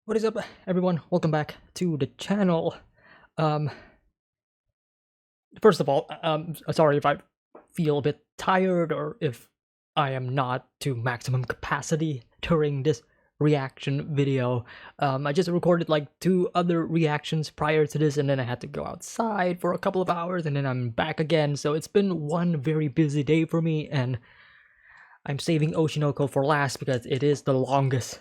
What is up, everyone? Welcome back to the channel. Um, First of all, sorry if I feel a bit tired or if I am not to maximum capacity during this reaction video. I just recorded like 2 other reactions prior to this, and then I had to go outside for a couple of hours, and then I'm back again. So it's been one very busy day for me, and I'm saving Oshinoko for last because it is the longest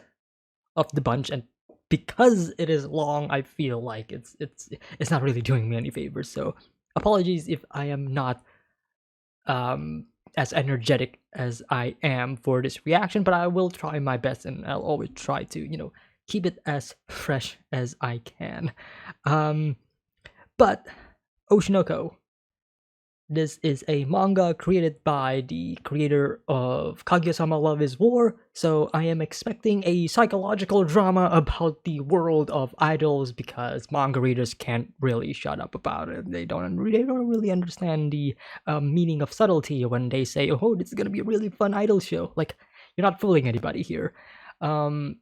of the bunch, and because it is long, I feel like it's not really doing me any favors. So apologies if I am not um as energetic as I am for this reaction, but I will try my best, and I'll always try to keep it as fresh as I can. Um, but Oshinoko, this is a manga created by the creator of Kaguya-sama Love is War, so I am expecting a psychological drama about the world of idols because manga readers can't really shut up about it. They don't really understand the meaning of subtlety when they say, "Oh, this is gonna be a really fun idol show." Like, you're not fooling anybody here. Um,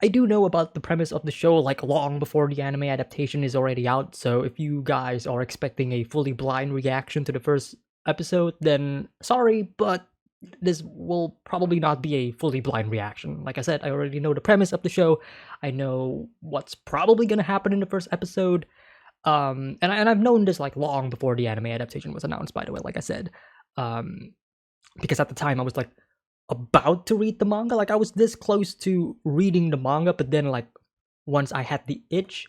I do know about the premise of the show like long before the anime adaptation is already out, so if you guys are expecting a fully blind reaction to the first episode, then sorry, but this will probably not be a fully blind reaction. Like I said, I already know the premise of the show. I know what's probably gonna happen in the first episode. And I've known this like long before the anime adaptation was announced, by the way, like I said. Um, because at the time I was like about to read the manga. Like I was this close to reading the manga, but then like once I had the itch,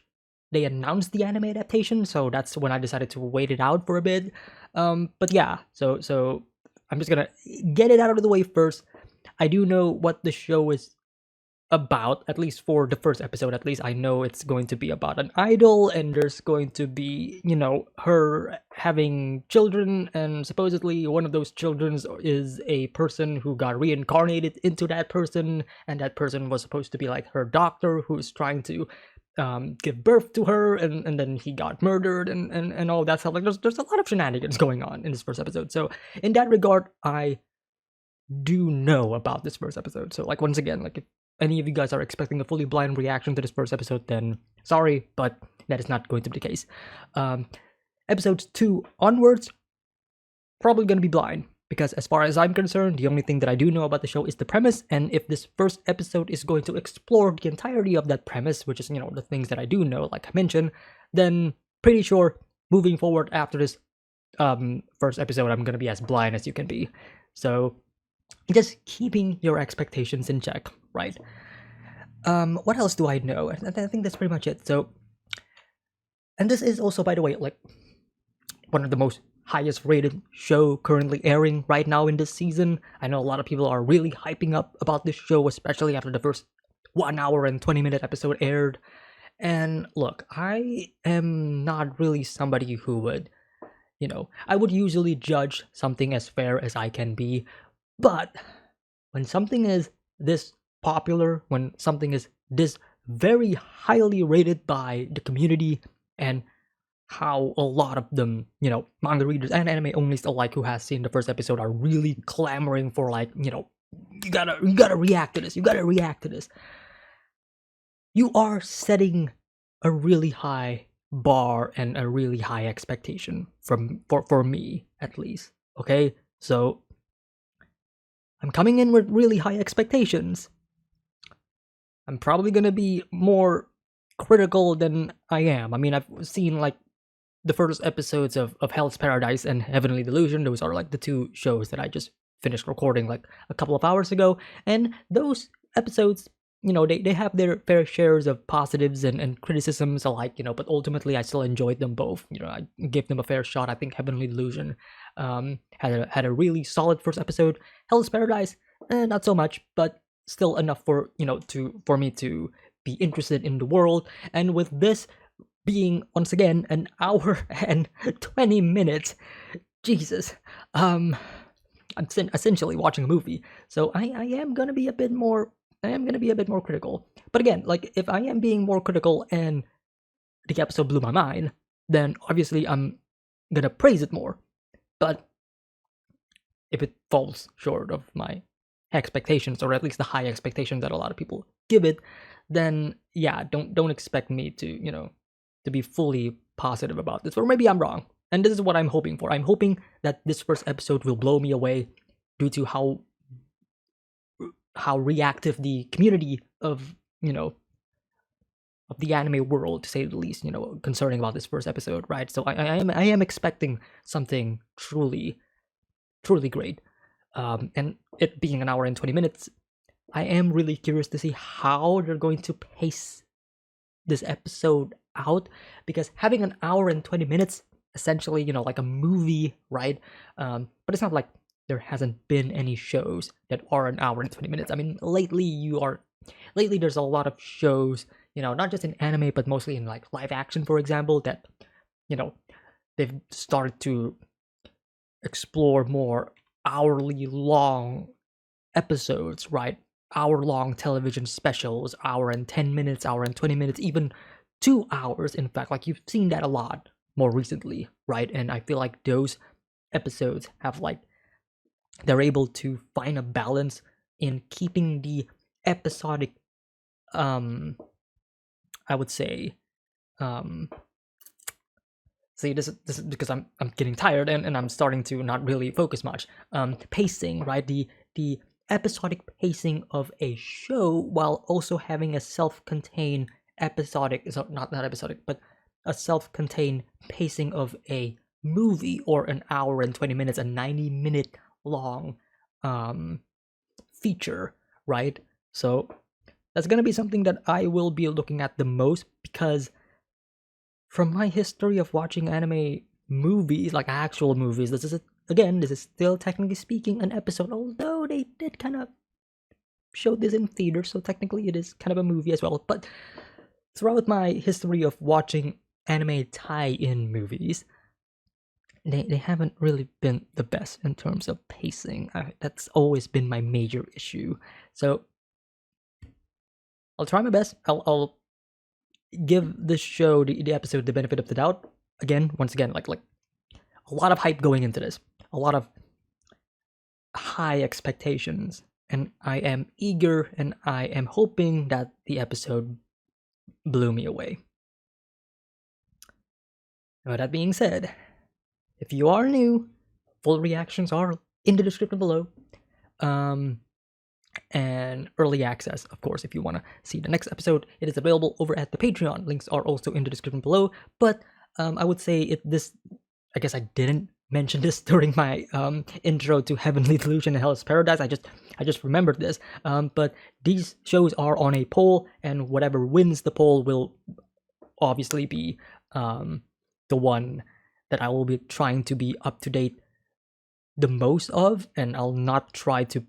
they announced the anime adaptation, so that's when I decided to wait it out for a bit. But yeah, so I'm just gonna get it out of the way first. I do know what the show is about, at least for the first episode. At least I know it's going to be about an idol, and there's going to be her having children, and supposedly one of those children is a person who got reincarnated into that person, and that person was supposed to be like her doctor who's trying to give birth to her, and then he got murdered, and all that stuff. Like there's a lot of shenanigans going on in this first episode, so in that regard I do know about this first episode. So like once again, like if any of you guys are expecting a fully blind reaction to this first episode, then sorry, but that is not going to be the case. Um, Episodes 2 onwards, probably going to be blind, because as far as I'm concerned, the only thing that I do know about the show is the premise, and if this first episode is going to explore the entirety of that premise, which is the things that I do know, like I mentioned, then pretty sure moving forward after this first episode, I'm going to be as blind as you can be. So just keeping your expectations in check, right? What else do I know? I think that's pretty much it. So, and this is also, by the way, like one of the most highest rated show currently airing right now in this season. I know a lot of people are really hyping up about this show, especially after the first 1 hour and 20-minute episode aired. And look, I am not really somebody who would, I would usually judge something as fair as I can be, but when something is this popular, when something is this very highly rated by the community, and how a lot of them, manga readers and anime onlys alike who has seen the first episode are really clamoring for like, you gotta react to this, you gotta react to this. You are setting a really high bar and a really high expectation for me at least. Okay? So I'm coming in with really high expectations. I'm probably gonna be more critical than I am. I mean, I've seen like the first episodes of Hell's Paradise and Heavenly Delusion. Those are like the 2 shows that I just finished recording like a couple of hours ago. And those episodes, they have their fair shares of positives and criticisms alike, but ultimately I still enjoyed them both. I gave them a fair shot. I think Heavenly Delusion had a really solid first episode. Hell's Paradise, not so much, but still enough for for me to be interested in the world. And with this being once again an hour and 20 minutes, Jesus, I'm essentially watching a movie, so I am gonna be a bit more. I am gonna be a bit more critical. But again, like if I am being more critical and the episode blew my mind, then obviously I'm gonna praise it more. But if it falls short of my expectations, or at least the high expectations that a lot of people give it, then yeah, don't expect me to, to be fully positive about this. Or maybe I'm wrong. And this is what I'm hoping for. I'm hoping that this first episode will blow me away due to how reactive the community of, of the anime world, to say the least, concerning about this first episode, right? So I am expecting something truly great. And it being an hour and 20 minutes, I am really curious to see how they're going to pace this episode out, because having an hour and 20 minutes, essentially, like a movie, right? But it's not like there hasn't been any shows that are an hour and 20 minutes. I mean, lately there's a lot of shows, not just in anime, but mostly in like live action, for example, that, you know, they've started to explore more hourly long episodes, right? Hour long television specials, hour and 10 minutes, hour and 20 minutes, even 2 hours. In fact, like you've seen that a lot more recently, right? And I feel like those episodes have like, they're able to find a balance in keeping the episodic, I would say, um, see, this is because I'm getting tired, and I'm starting to not really focus much. Pacing, right? The episodic pacing of a show, while also having a self-contained episodic, so not episodic, but a self-contained pacing of a movie, or an hour and 20 minutes, a 90-minute long feature, right? So that's gonna be something that I will be looking at the most, because from my history of watching anime movies, like actual movies, this is still technically speaking an episode, although they did kind of show this in theaters, so technically it is kind of a movie as well. But throughout my history of watching anime tie-in movies, they haven't really been the best in terms of pacing. That's always been my major issue. So I'll try my best. I'll give this show, the episode, the benefit of the doubt. Once again, like a lot of hype going into this, a lot of high expectations, and I am eager, and I am hoping that the episode blew me away. With that being said, if you are new, full reactions are in the description below. And early access, of course, if you want to see the next episode, it is available over at the Patreon. Links are also in the description below. But I would say I guess I didn't mention this during my intro to Heavenly Delusion and Hell's Paradise. I just remembered this. But these shows are on a poll, and whatever wins the poll will obviously be the one that I will be trying to be up to date the most of, and I'll not try to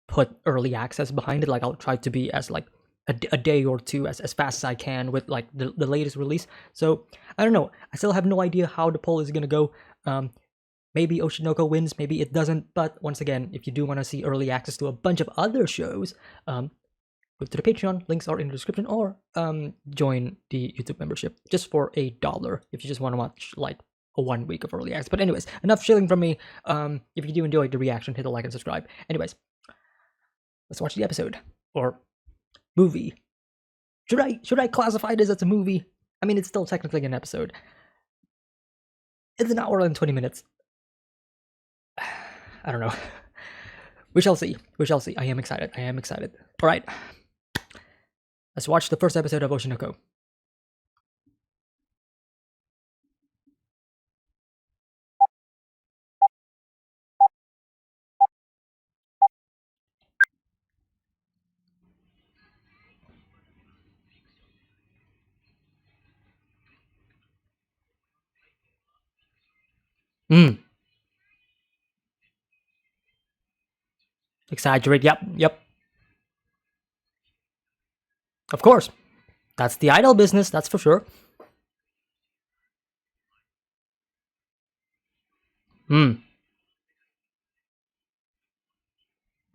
put early access behind it. Like, I'll try to be as like a day or two as fast as I can with like the latest release. So I don't know. I still have no idea how the poll is gonna go. Maybe Oshinoko wins, maybe it doesn't. But once again, if you do want to see early access to a bunch of other shows, go to the Patreon. Links are in the description, or join the YouTube membership just for $1 if you just want to watch like a 1 week of early access. But anyways, enough shilling from me. If you do enjoy the reaction, hit the like and subscribe. Anyways, let's watch the episode or movie. Should I classify this as a movie? I mean, it's still technically an episode. It's an hour and 20 minutes. I don't know. We shall see. We shall see. I am excited. All right. Let's watch the first episode of Oshinoko. Exaggerate. Yep. Of course. That's the idol business, that's for sure.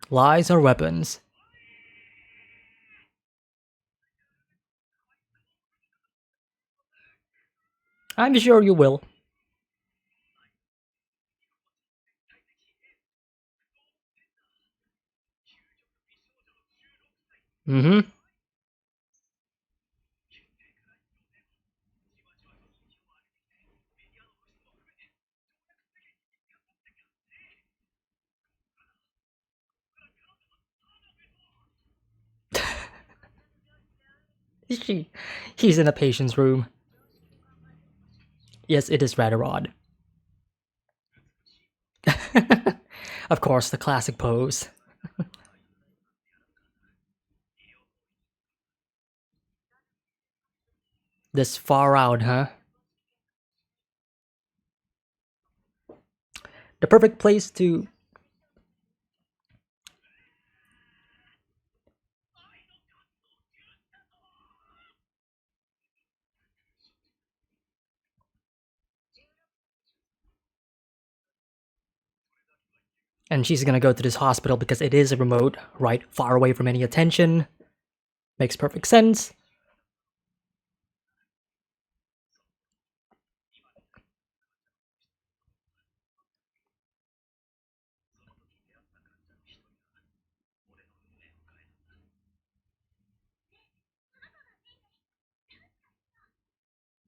Lies are weapons. I'm sure you will. Mm-hmm. He's in a patient's room. Yes, it is rather odd. Of course, the classic pose. This far out, huh? The perfect place to... And she's gonna go to this hospital because it is a remote, right? Far away from any attention. Makes perfect sense.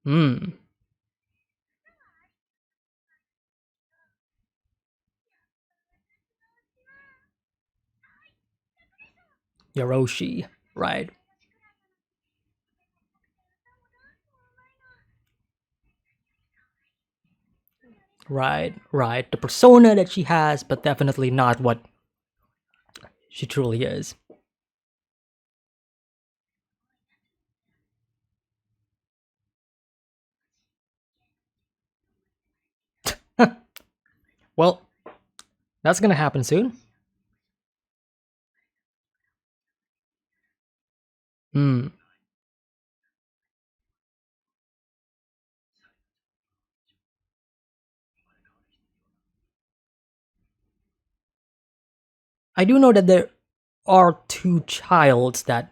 Hmm. Oshi, right? Right, right. The persona that she has, but definitely not what she truly is. Well, that's gonna happen soon. Hmm. I do know that there are two childs that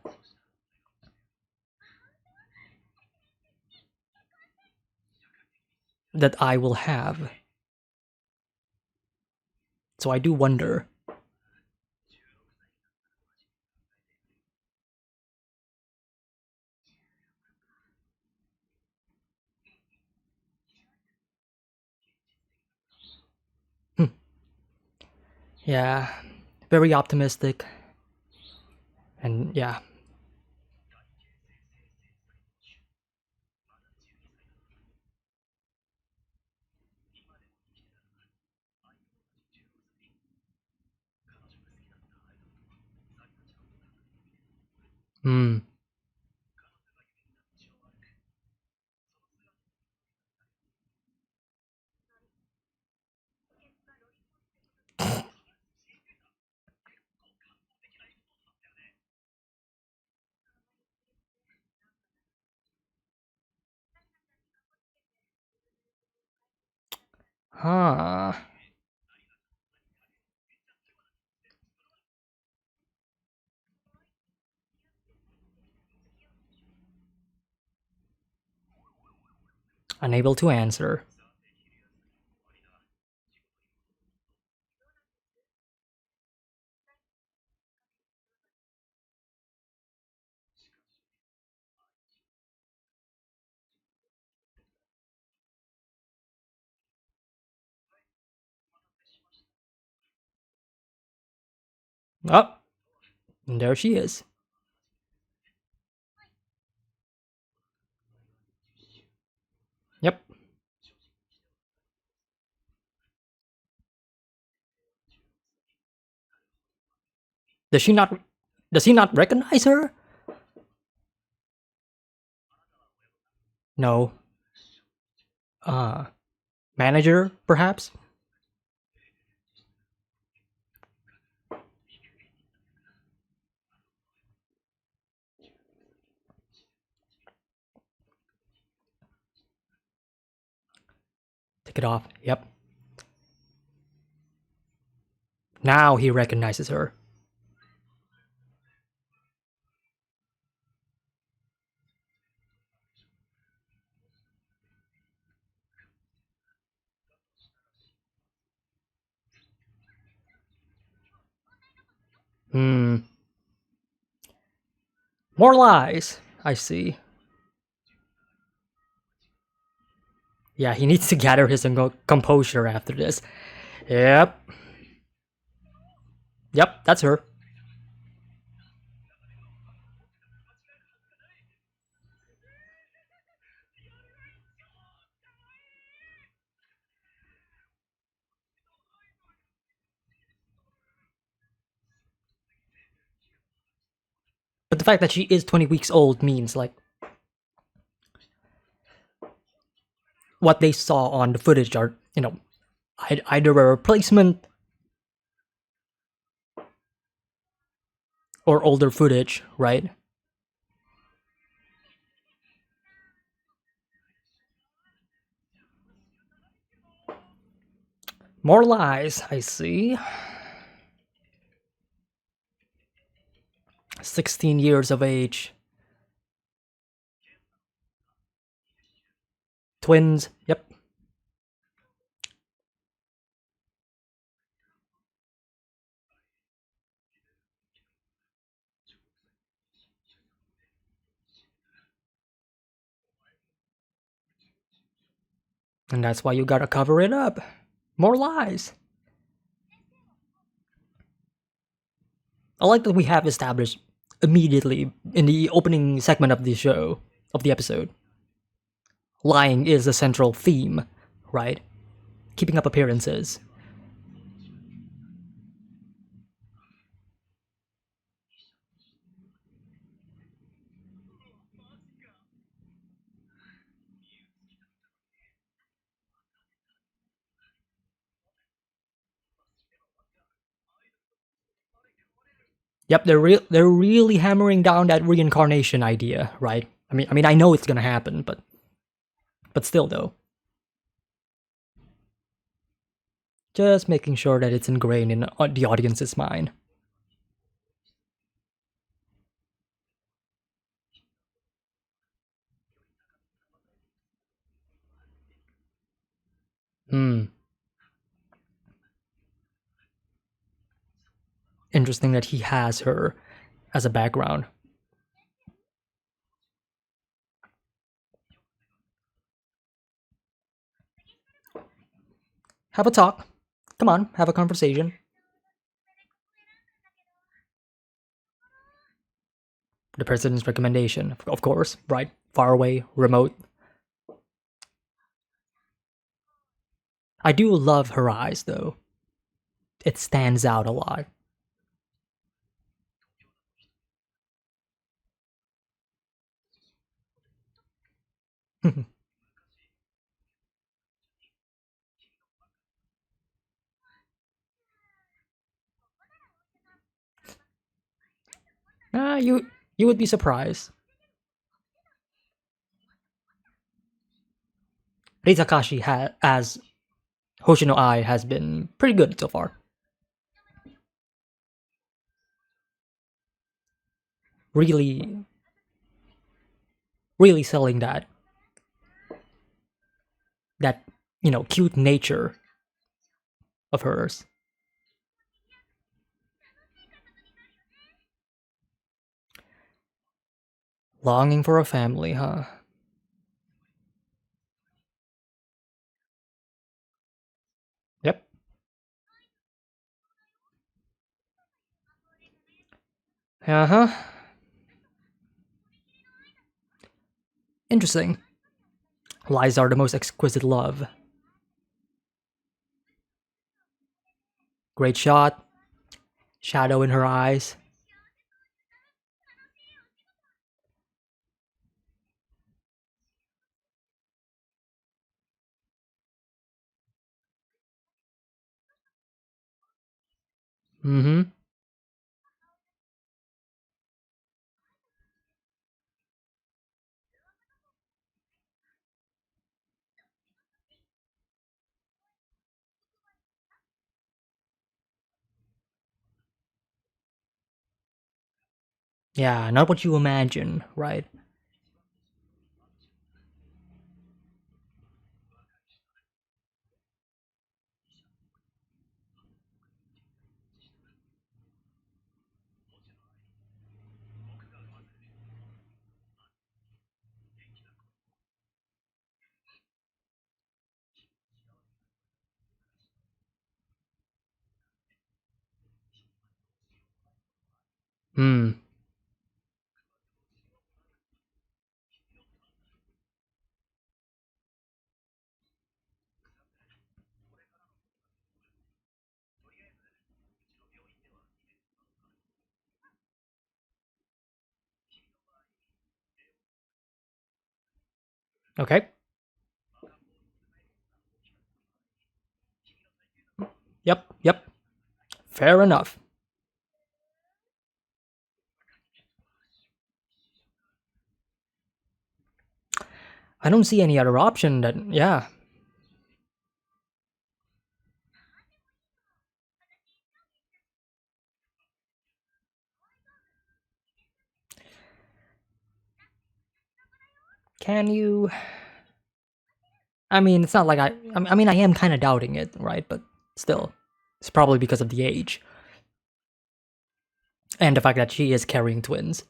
I will have. So I do wonder. Hmm. Yeah, very optimistic. And yeah. Hmm. Huh. Unable to answer. Oh, and there she is. Yep. Does she not? Does he not recognize her? No. Uh, Manager, perhaps? Take it off. Yep. Now he recognizes her. Hmm. More lies. I see. Yeah, he needs to gather his composure after this. Yep. Yep, that's her. But the fact that she is 20 weeks old means like what they saw on the footage are, either a replacement or older footage, right? More lies, I see. 16 years of age. Twins, yep. And that's why you gotta cover it up. More lies. I like that we have established immediately in the opening segment of the show, of the episode. Lying is a central theme, right? Keeping up appearances. Yep, they're really hammering down that reincarnation idea, right? I mean, I know it's gonna happen, but still, though, just making sure that it's ingrained in the audience's mind. Hmm. Interesting that he has her as a background. Have a talk. Come on, have a conversation. The president's recommendation, of course, right? Far away, remote. I do love her eyes, though. It stands out a lot. You would be surprised. Ritakashi as Hoshino Ai has been pretty good so far. Really, really selling that cute nature of hers. Longing for a family, huh? Yep. Uh huh. Interesting. Lies are the most exquisite love. Great shot. Shadow in her eyes. Mm hmm. Yeah, not what you imagine, right? Hmm. Okay. Yep. Fair enough. I don't see any other option that, yeah. Can you? I mean, it's not like I mean, I am kind of doubting it, right? But still, it's probably because of the age and the fact that she is carrying twins.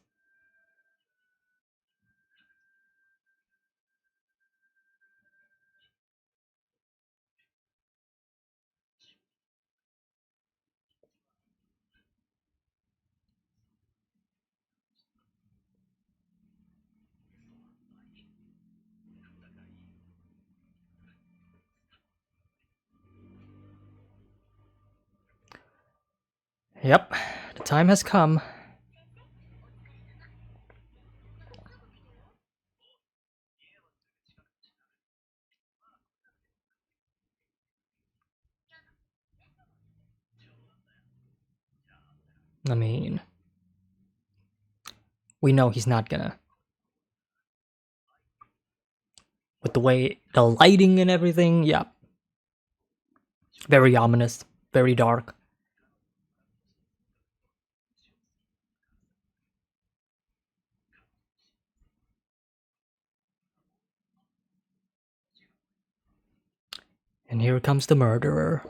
Yep, the time has come. I mean, we know he's not gonna. With the way the lighting and everything, yeah. Very ominous, very dark. And here comes the murderer.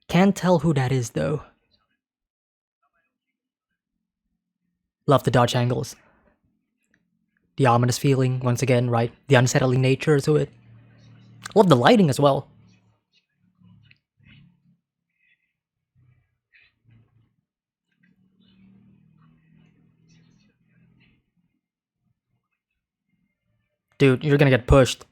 Can't tell who that is though. Love the dodge angles. The ominous feeling, once again, right? The unsettling nature to it. Love the lighting as well. Dude, you're gonna get pushed.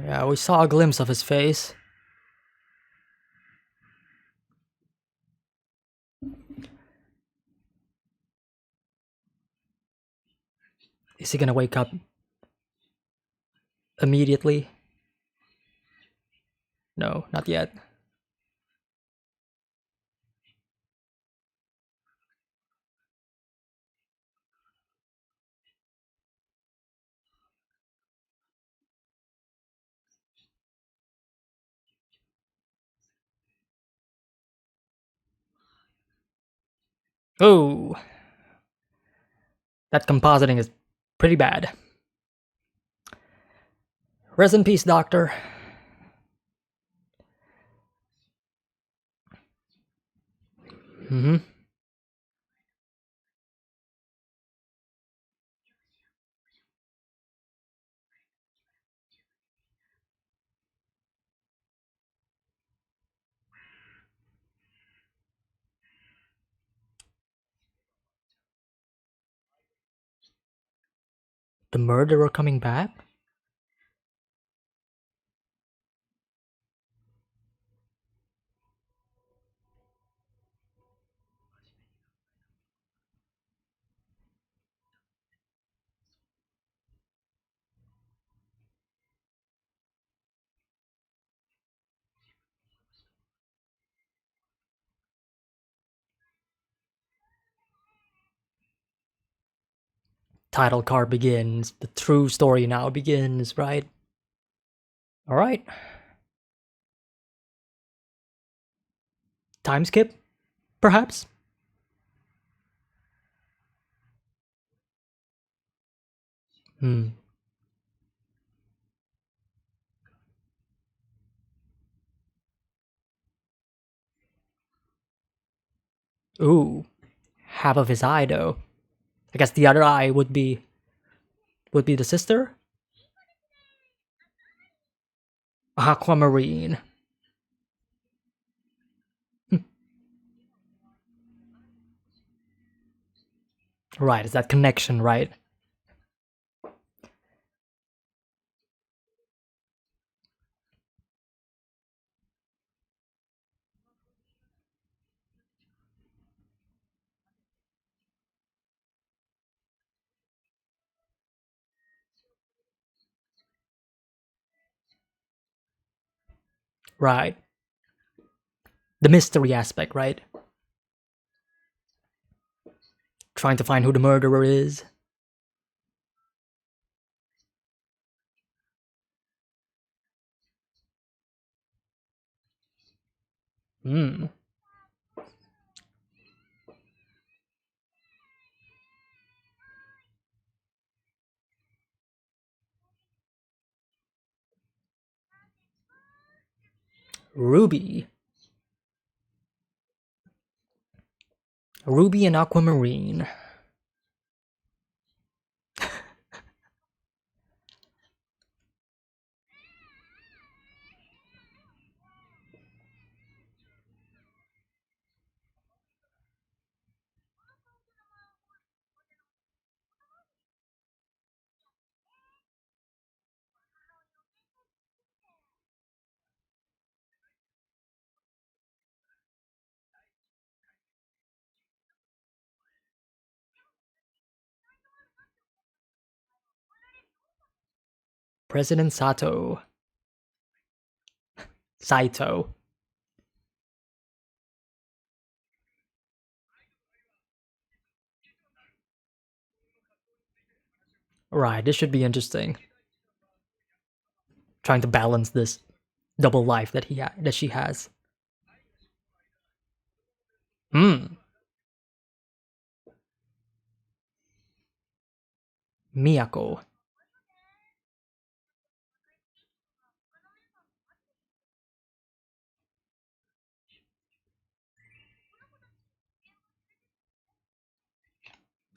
Yeah, we saw a glimpse of his face. Is he gonna wake up immediately? No, not yet. Oh, that compositing is pretty bad. Rest in peace, Doctor. Mm-hmm. The murderer coming back? Title card begins. The true story now begins, right? Alright. Time skip? Perhaps? Hmm. Ooh. Half of his eye, though. I guess the other eye would be the sister? Aquamarine. Right, it's that connection, right? Right. The mystery aspect, right? Trying to find who the murderer is. Hmm. Ruby. Ruby and Aquamarine. President Sato. Saito. Right, this should be interesting. Trying to balance this double life that she has. Hmm. Miyako.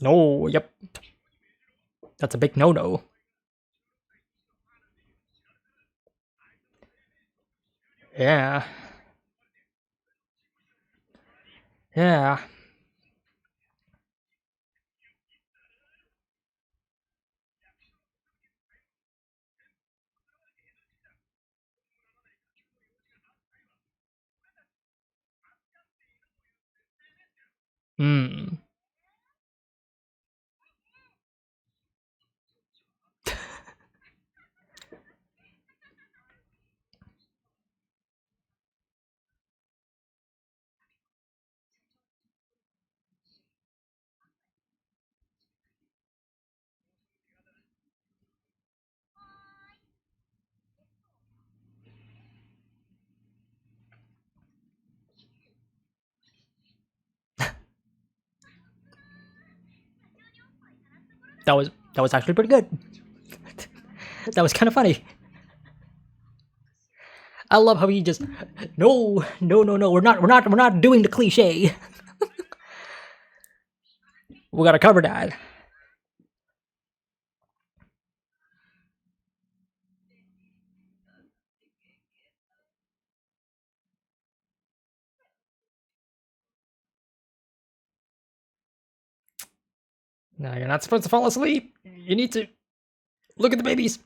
No, yep. That's a big no-no. Yeah. Yeah. Hmm. That was actually pretty good. That was kind of funny. I love how he just no. We're not doing the cliche. We gotta cover that. No, you're not supposed to fall asleep. You need to look at the babies.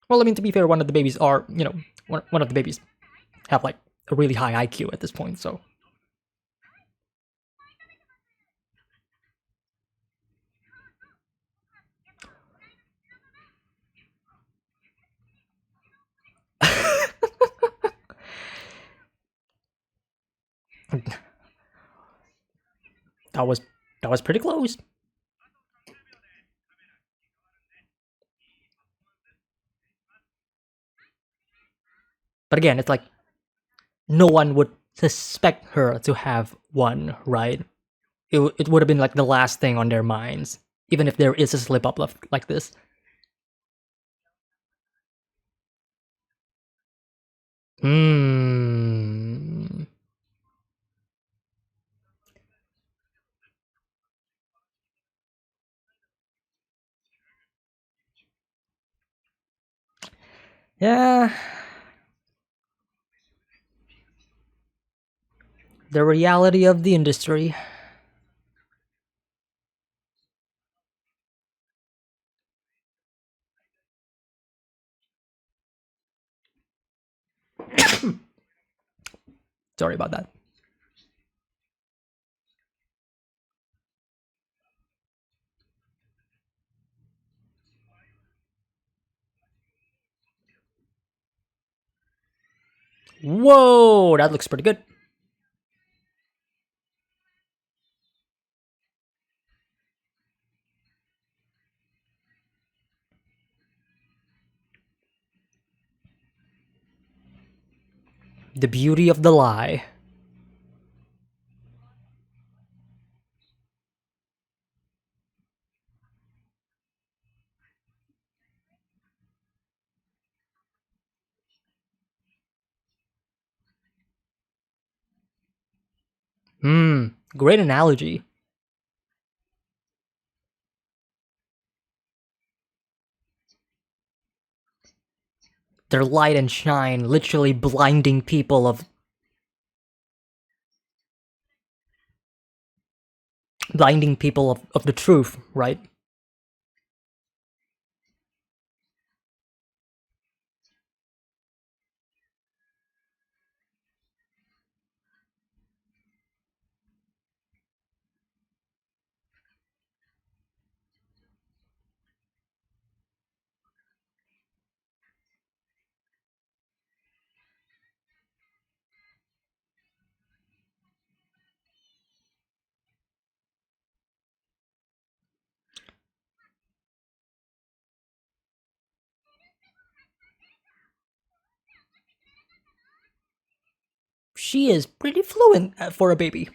Well, I mean, to be fair, one of the babies are, one of the babies have like a really high IQ at this point, so. that was that was pretty close. But again, it's like no one would suspect her to have one, right? It would have been like the last thing on their minds, even if there is a slip up like this. Hmm. Yeah. The reality of the industry. Sorry about that. Whoa, that looks pretty good. The beauty of the lie. Great analogy. Their light and shine literally blinding people of the truth, right? She is pretty fluent for a baby.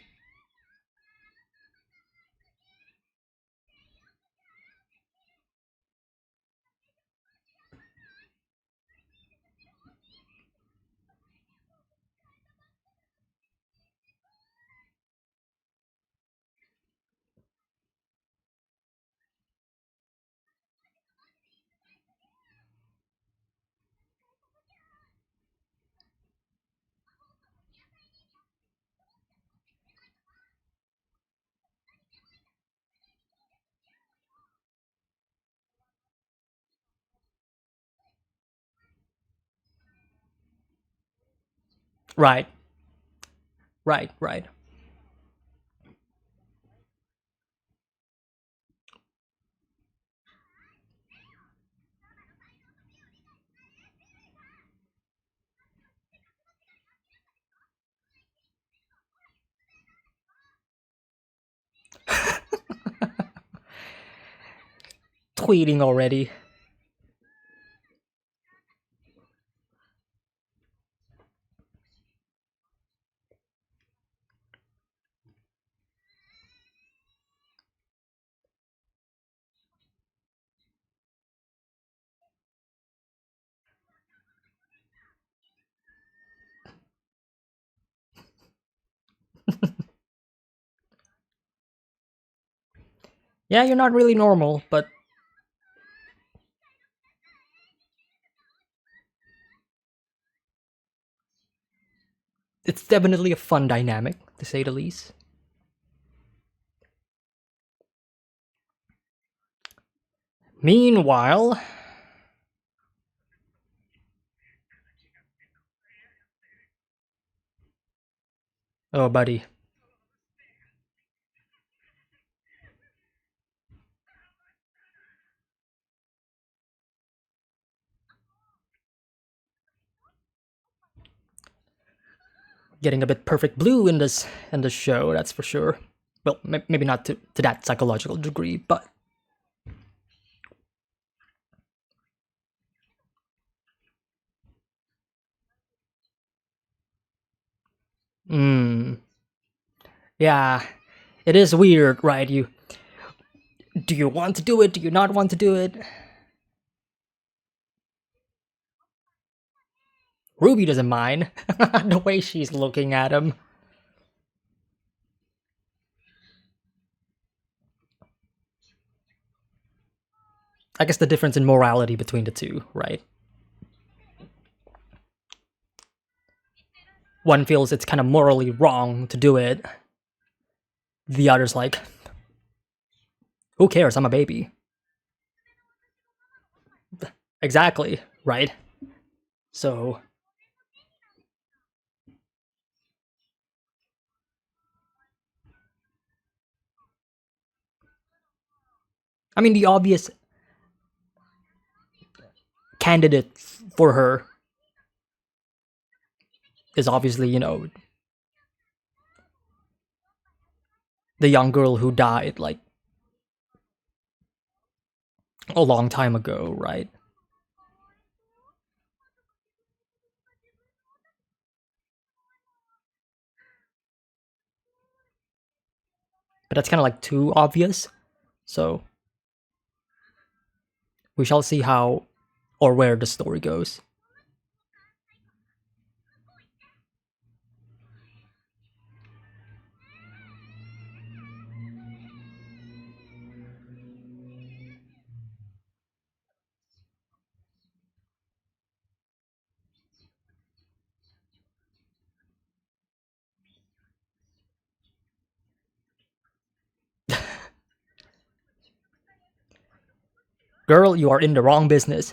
Right, right. Tweeting already. Yeah, you're not really normal, but it's definitely a fun dynamic, to say the least. Meanwhile, oh, buddy. Getting a bit perfect blue in this show, that's for sure. Well, maybe not to that psychological degree, but yeah, it is weird, right? You do you want to do it? Do you not want to do it? Ruby doesn't mind the way she's looking at him. I guess the difference in morality between the two, right? One feels it's kind of morally wrong to do it. The other's like, who cares? I'm a baby. Exactly, right? So, I mean, the obvious candidate for her is obviously, you know, the young girl who died like a long time ago, right? But that's kind of like too obvious. So we shall see how or where the story goes. Girl, you are in the wrong business.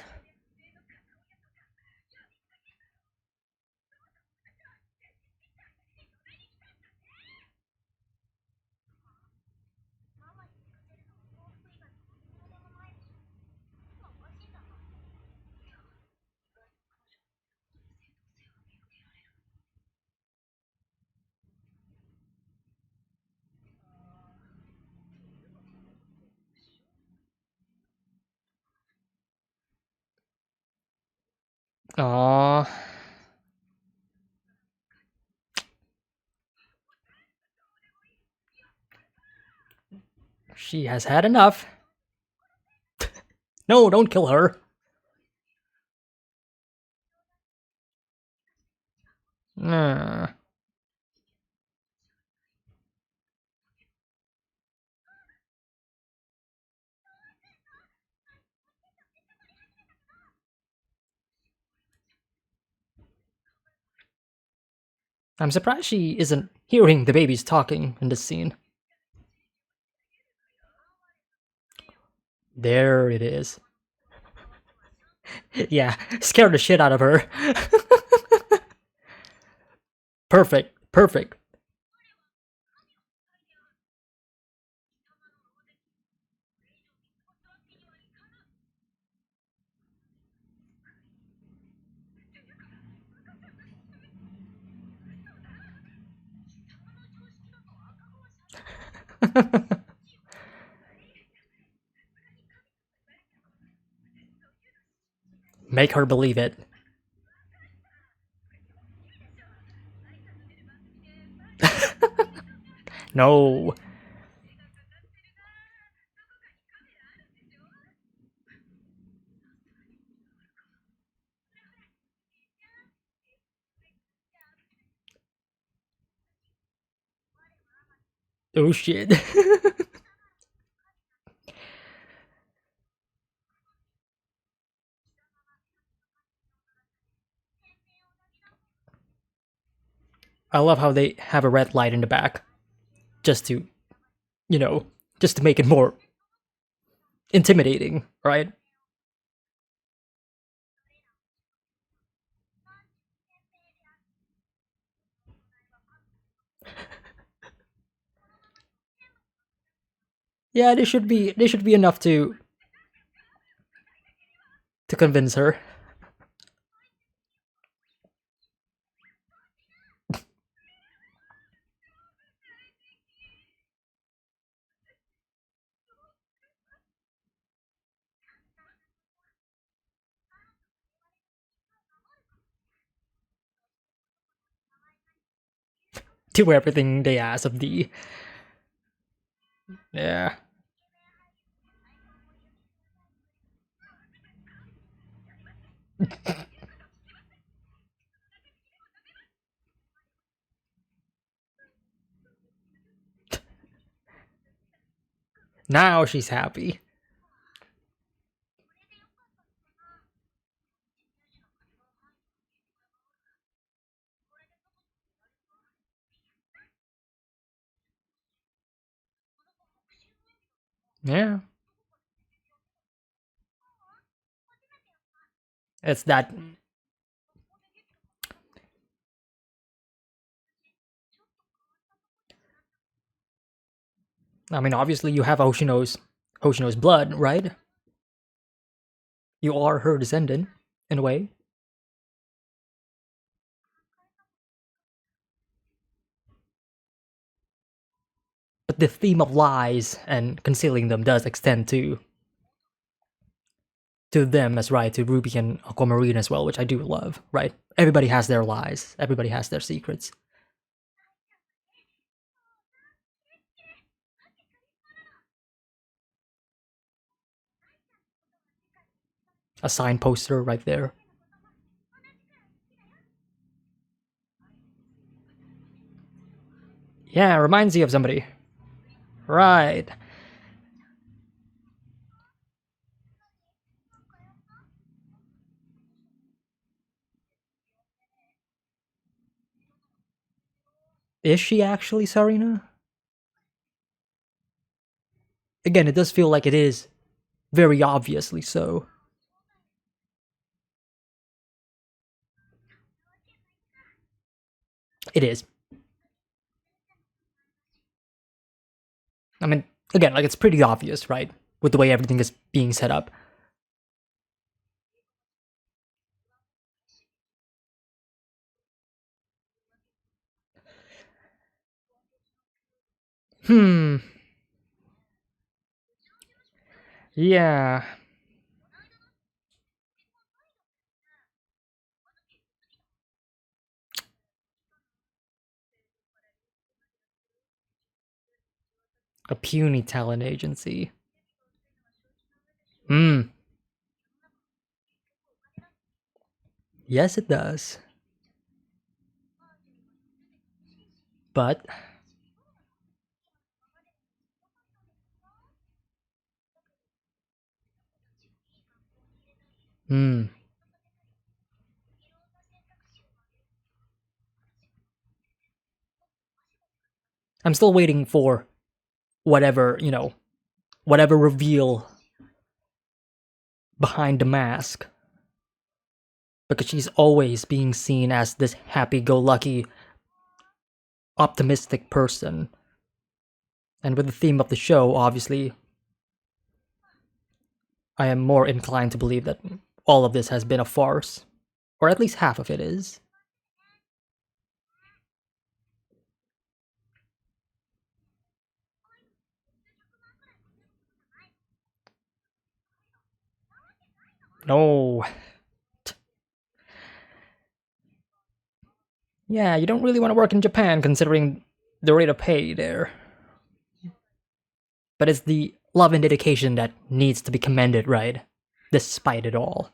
Aww. She has had enough. No, don't kill her. Nah. I'm surprised she isn't hearing the babies talking in this scene. There it is. Yeah, scared the shit out of her. Perfect, perfect. Make her believe it. No. Oh shit. I love how they have a red light in the back. Just to, you know, just to make it more intimidating, right? Yeah, they should be enough to convince her. Do everything they ask of thee. Yeah. Now she's happy. Yeah. It's that. I mean, obviously you have Hoshino's blood, right? You are her descendant, in a way. But the theme of lies and concealing them does extend to them as right, to Ruby and Aquamarine as well, which I do love, right? Everybody has their lies, everybody has their secrets. A sign poster right there. Yeah, reminds you of somebody. Right. Is she actually Sarina? Again, it does feel like it is very obviously so. It is. I mean, again, like it's pretty obvious, right? With the way everything is being set up. Hmm. Yeah. A puny talent agency. Hmm. Yes, it does. But, hmm. I'm still waiting for whatever, whatever reveal behind the mask. Because she's always being seen as this happy go lucky, optimistic person. And with the theme of the show, obviously, I am more inclined to believe that all of this has been a farce. Or at least half of it is. No. Yeah, you don't really want to work in Japan considering the rate of pay there. But it's the love and dedication that needs to be commended, right? Despite it all.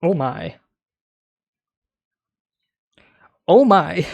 Oh my. Oh my.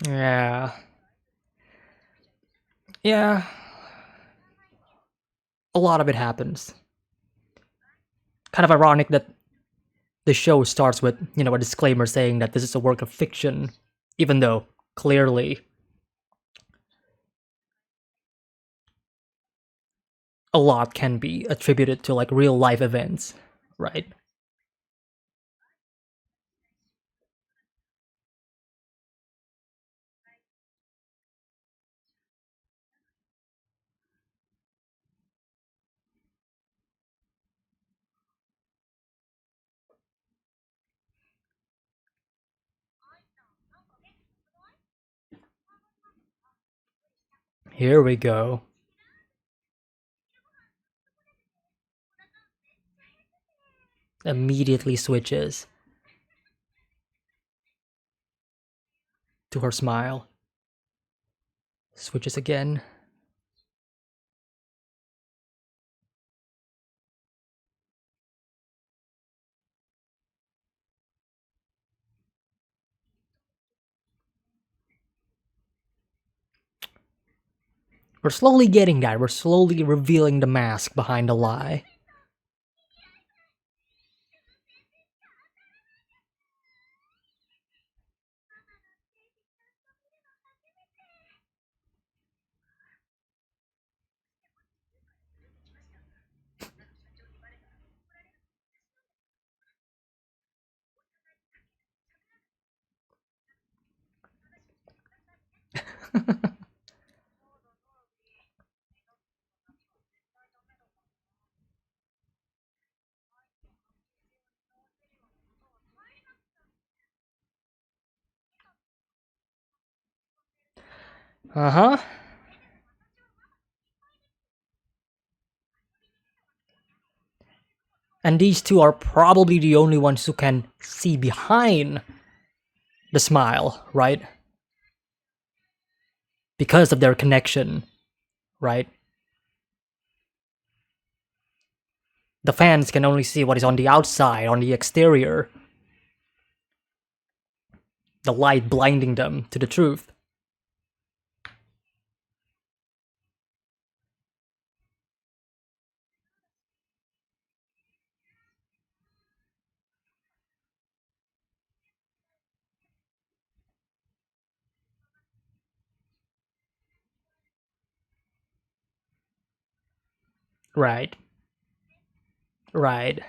Yeah. Yeah. A lot of it happens. Kind of ironic that the show starts with, a disclaimer saying that this is a work of fiction, even though clearly a lot can be attributed to like real life events, right? Here we go. Immediately switches to her smile. Switches again. We're slowly getting that. We're slowly revealing the mask behind the lie. Uh-huh. And these two are probably the only ones who can see behind the smile, right? Because of their connection, right? The fans can only see what is on the outside, on the exterior. The light blinding them to the truth. Right. Right.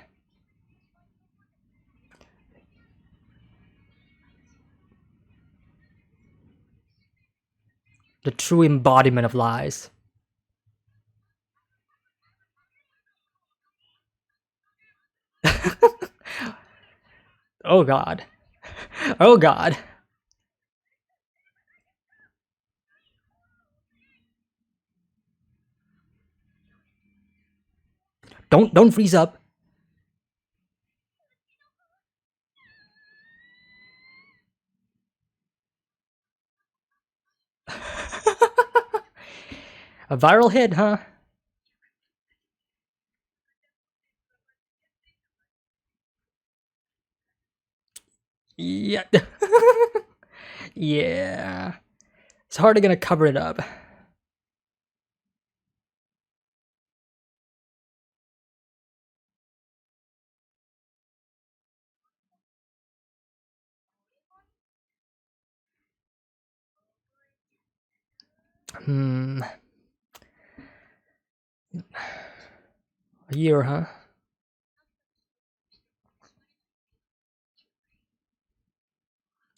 The true embodiment of lies. Oh god. Oh god. Don't freeze up. A viral hit, huh? Yeah. Yeah. It's hardly gonna cover it up. Hmm. A year, huh?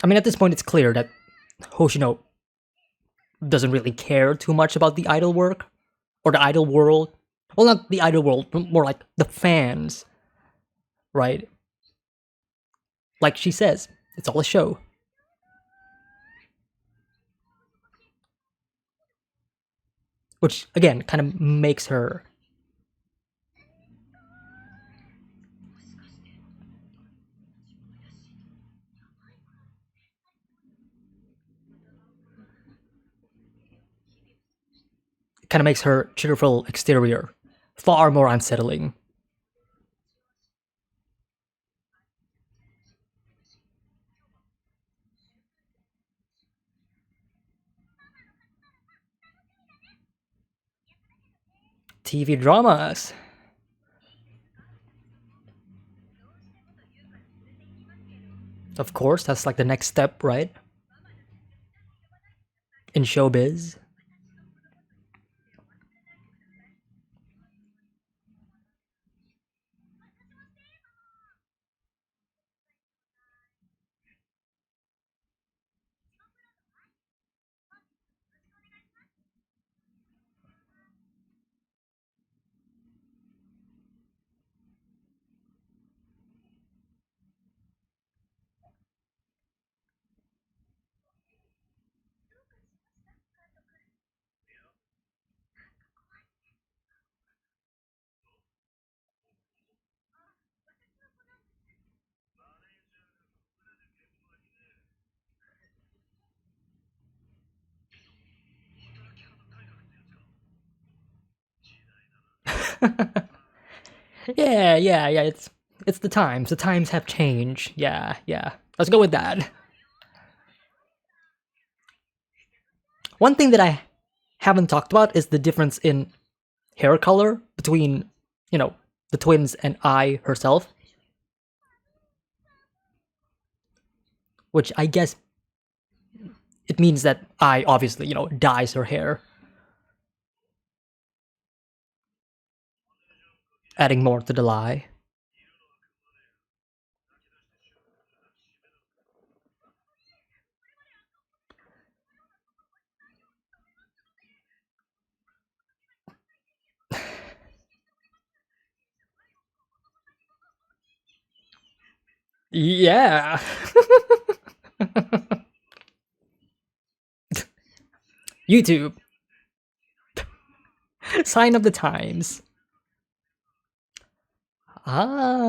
I mean, at this point, it's clear that Hoshino doesn't really care too much about the idol work or the idol world. Well, not the idol world, but more like the fans, right? Like she says, it's all a show. Which, again, kind of makes her cheerful exterior far more unsettling. TV dramas. Of course, that's like the next step, right? In showbiz. Yeah. It's the times. The times have changed. Yeah. Let's go with that. One thing that I haven't talked about is the difference in hair color between, you know, the twins and Ai herself. Which I guess it means that Ai obviously, dyes her hair, adding more to the lie. Yeah. YouTube. Sign of the times. Ah.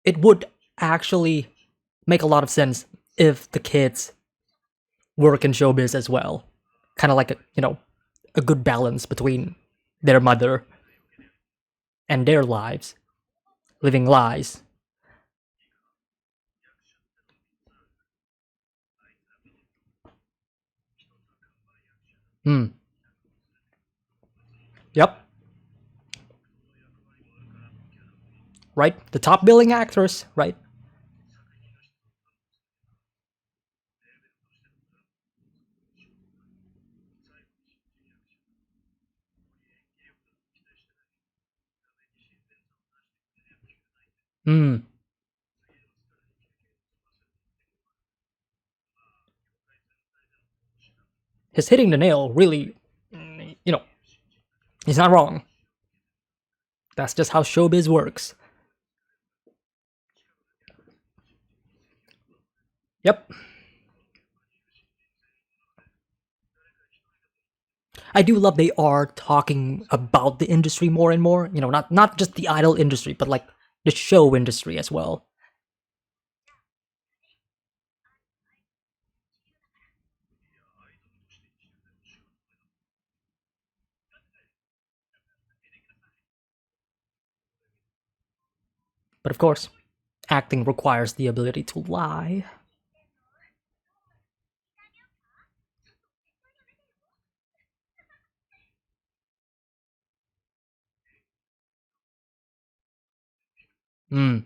It would actually make a lot of sense if the kids work in showbiz as well. Kind of like a good balance between their mother and their lives, living lies. Hmm. Yep. Right? The top billing actors, right? Hmm. His hitting the nail really, he's not wrong. That's just how showbiz works. Yep. I do love they are talking about the industry more and more. Not just the idol industry, but like the show industry as well. But of course, acting requires the ability to lie. Hmm.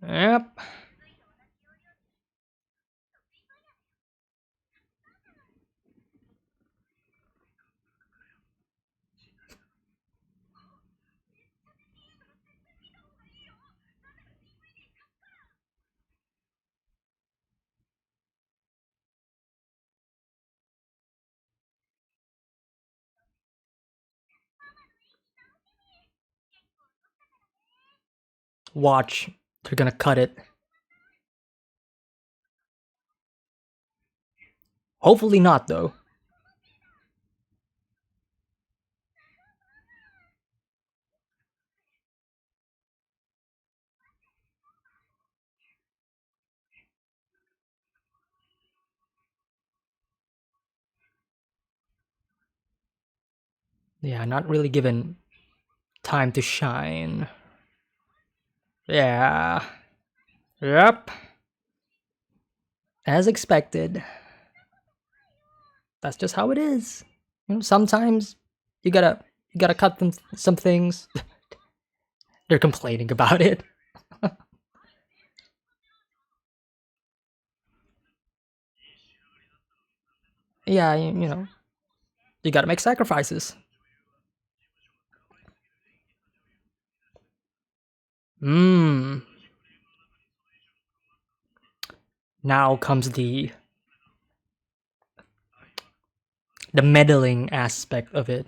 Yep. Watch. They're gonna cut it. Hopefully not, though. Yeah, not really given time to shine. Yeah. Yep. As expected. That's just how it is. Sometimes you gotta you gotta cut them some things. They're complaining about it. Yeah, you gotta make sacrifices. Mmm. Now comes the meddling aspect of it.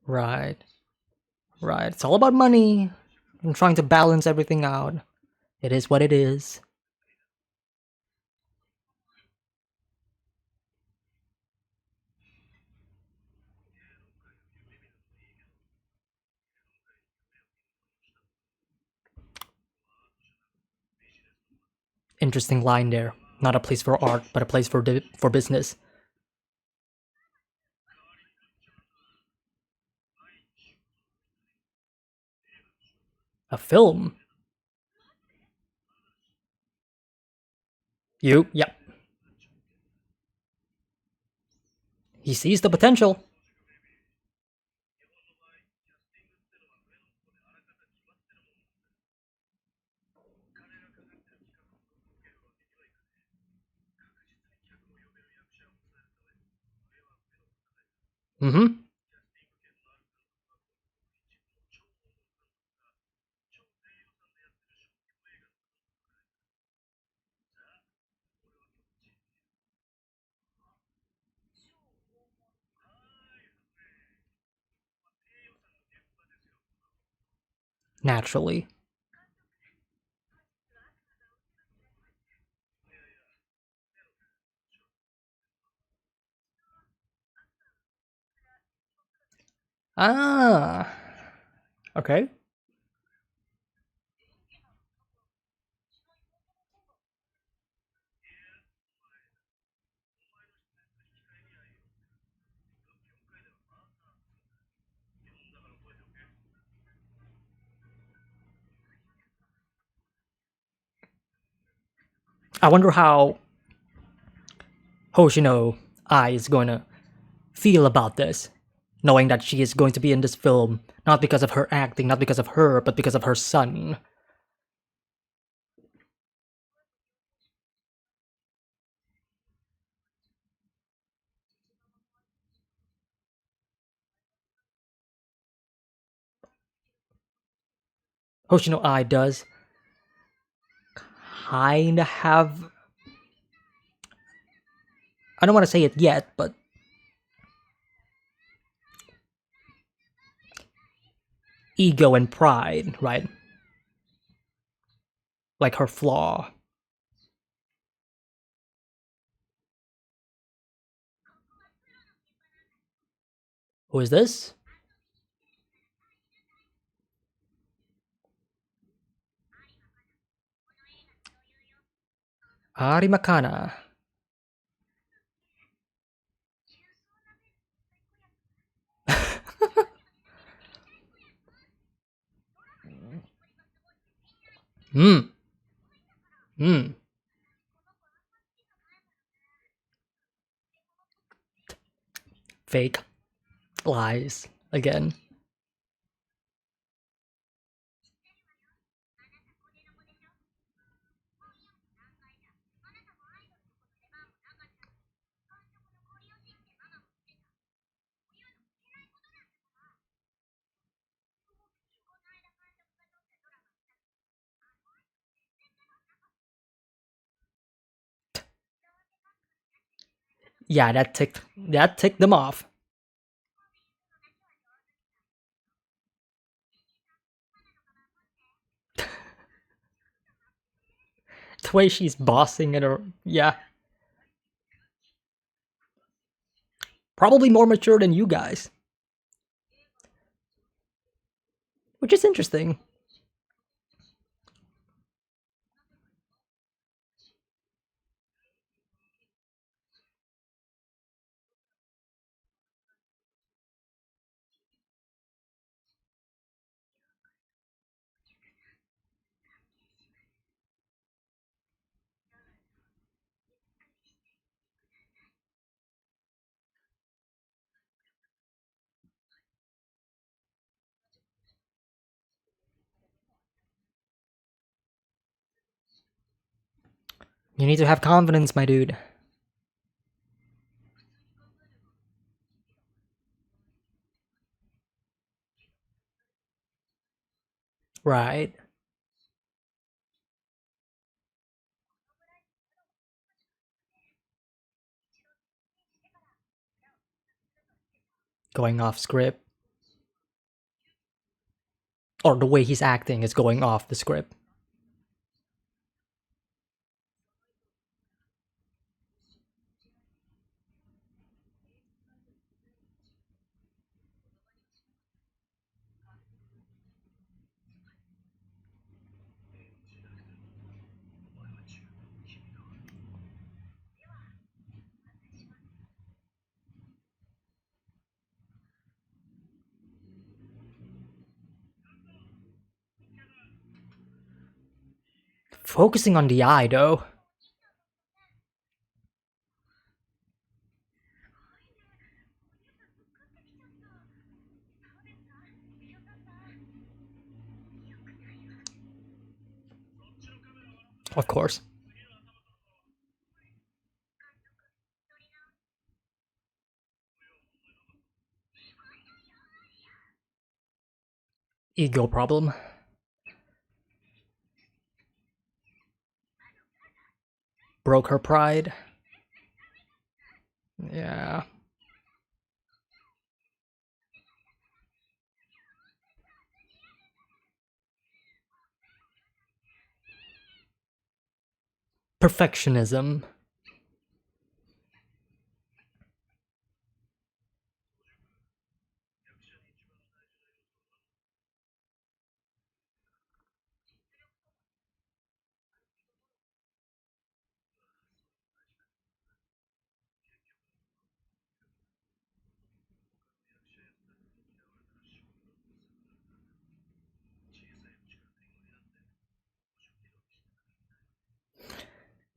Right. Right. It's all about money and trying to balance everything out. It is what it is. Interesting line there. Not a place for art, but a place for for business. A film. You, yep. He sees the potential. Mm-hmm. Naturally. Ah. Okay. I wonder how Hoshino Ai is going to feel about this, knowing that she is going to be in this film not because of her acting, not because of her, but because of her son. Hoshino Ai does kind of have, I don't want to say it yet, but ego and pride, right? Like her flaw. Who is this? Ari Makana. Hmm. Hmm. Fake lies again. Yeah, that ticked them off. The way she's bossing it, or yeah, probably more mature than you guys, which is interesting. You need to have confidence, my dude. Right. Going off script. or the way he's acting is going off the script. Focusing on the eye, though. Of course. Ego problem. Broke her pride. Yeah. Perfectionism.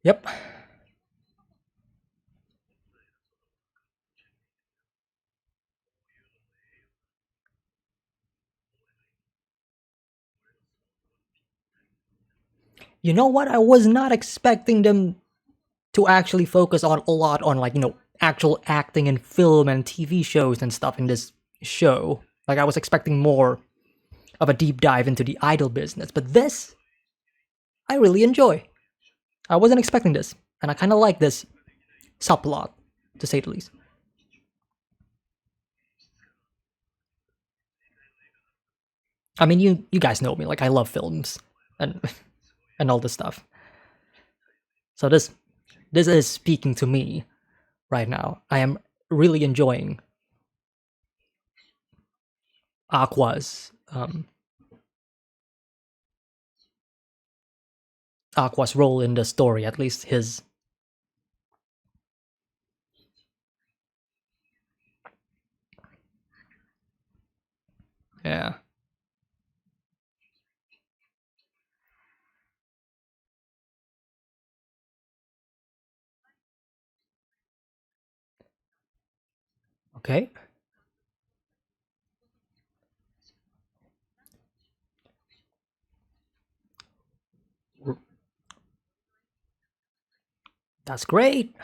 Yep. You know what? I was not expecting them to actually focus on a lot on, like, actual acting in film and TV shows and stuff in this show. Like, I was expecting more of a deep dive into the idol business, but this I really enjoy. I wasn't expecting this, and I kind of like this subplot, to say the least. I mean, you guys know me. Like, I love films and and all this stuff. So this is speaking to me right now. I am really enjoying Aqua's role in the story. At least his. Yeah. Okay. That's great.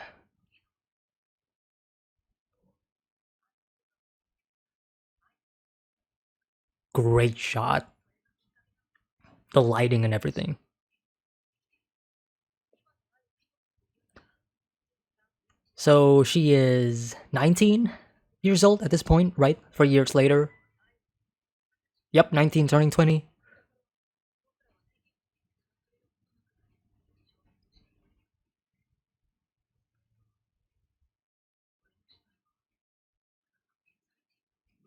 Great shot. The lighting and everything. So she is 19 years old at this point, right? 4 years later. Yep, 19 turning 20.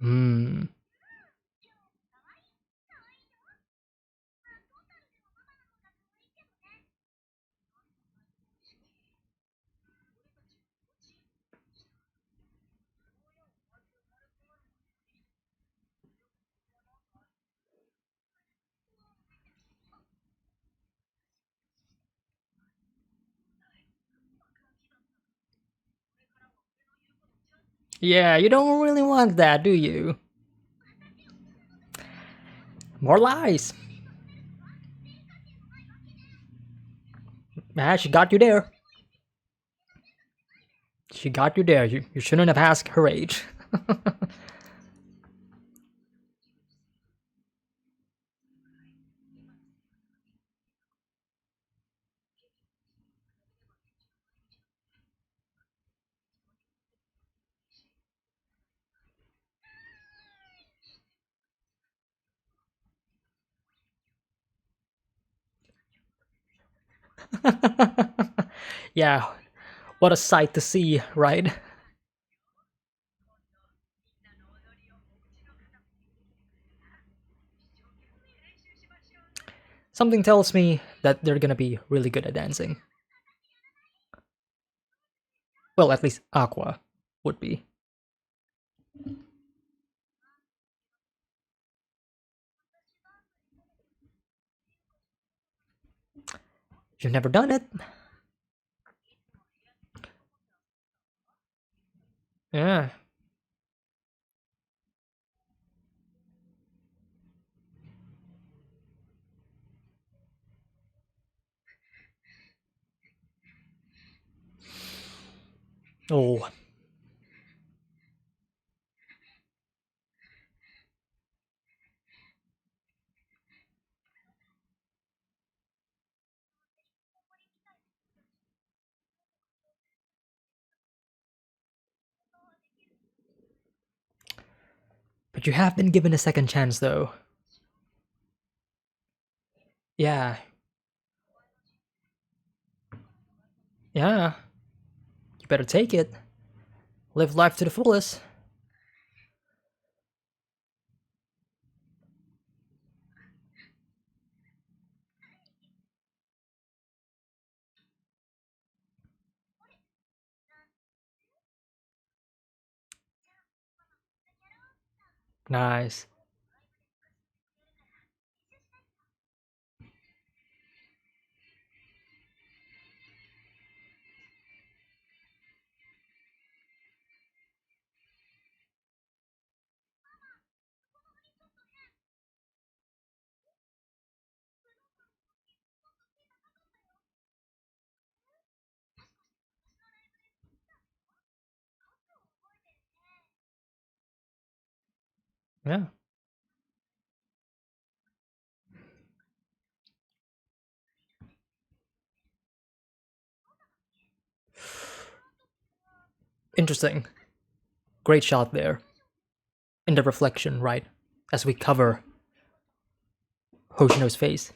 Hmm. Yeah, you don't really want that, do you? More lies. Ah, she got you there. She got you there. You shouldn't have asked her age. Yeah, what a sight to see, right? Something tells me that they're gonna be really good at dancing. Well, at least Aqua would be. You've never done it? Yeah. Oh, but you have been given a second chance, though. Yeah, yeah. You better take it. Live life to the fullest. Nice. Yeah. Interesting. Great shot there. In the reflection, right? As we cover Hoshino's face.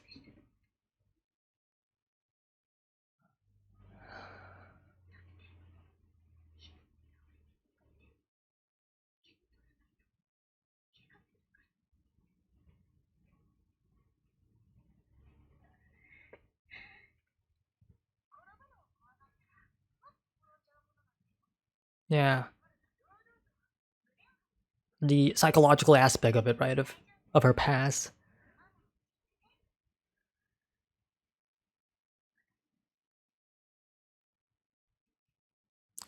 Yeah. The psychological aspect of it, right? Of her past.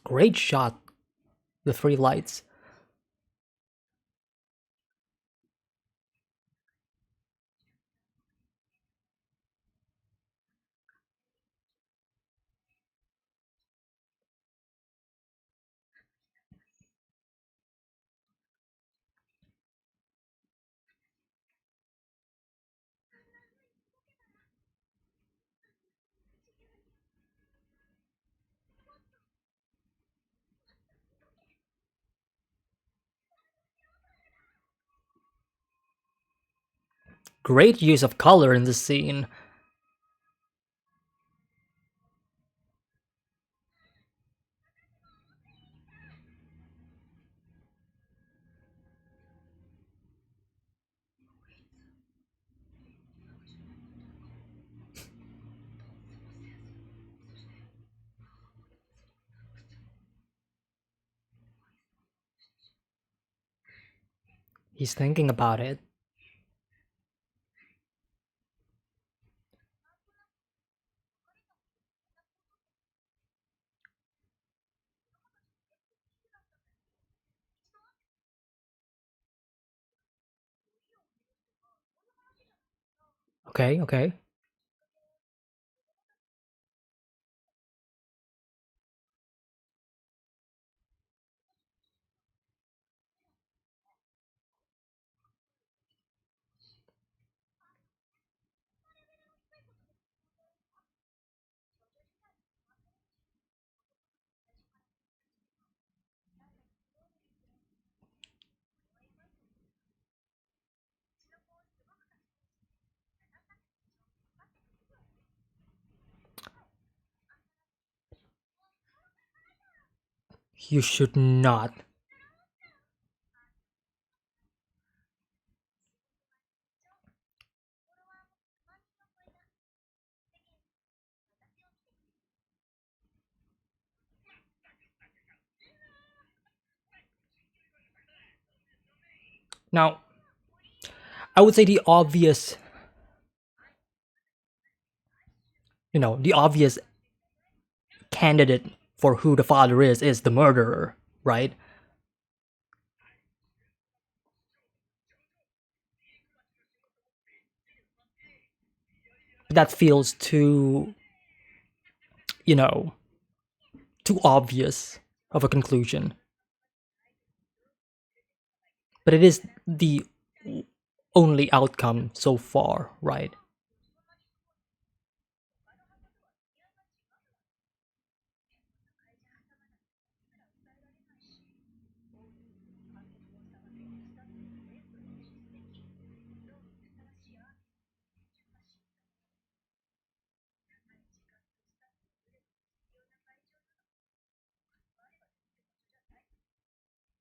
Great shot. The three lights. Great use of color in this scene. He's thinking about it. Okay, okay. You should not. Now, I would say the obvious candidate for who the father is the murderer, right? That feels you know, too obvious of a conclusion. But it is the only outcome so far, right?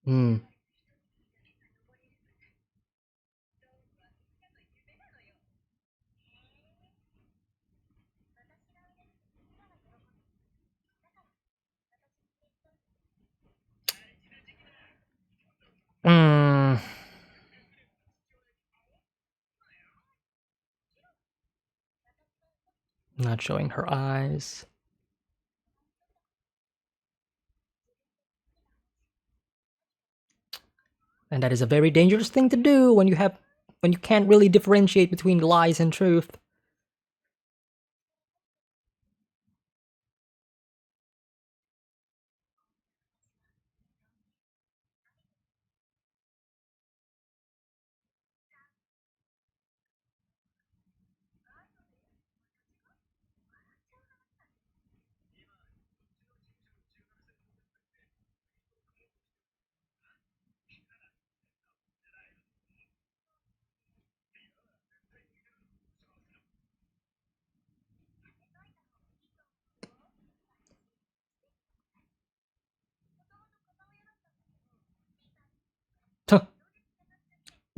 Hmm. Mm. Not showing her eyes. And that is a very dangerous thing to do when you can't really differentiate between lies and truth.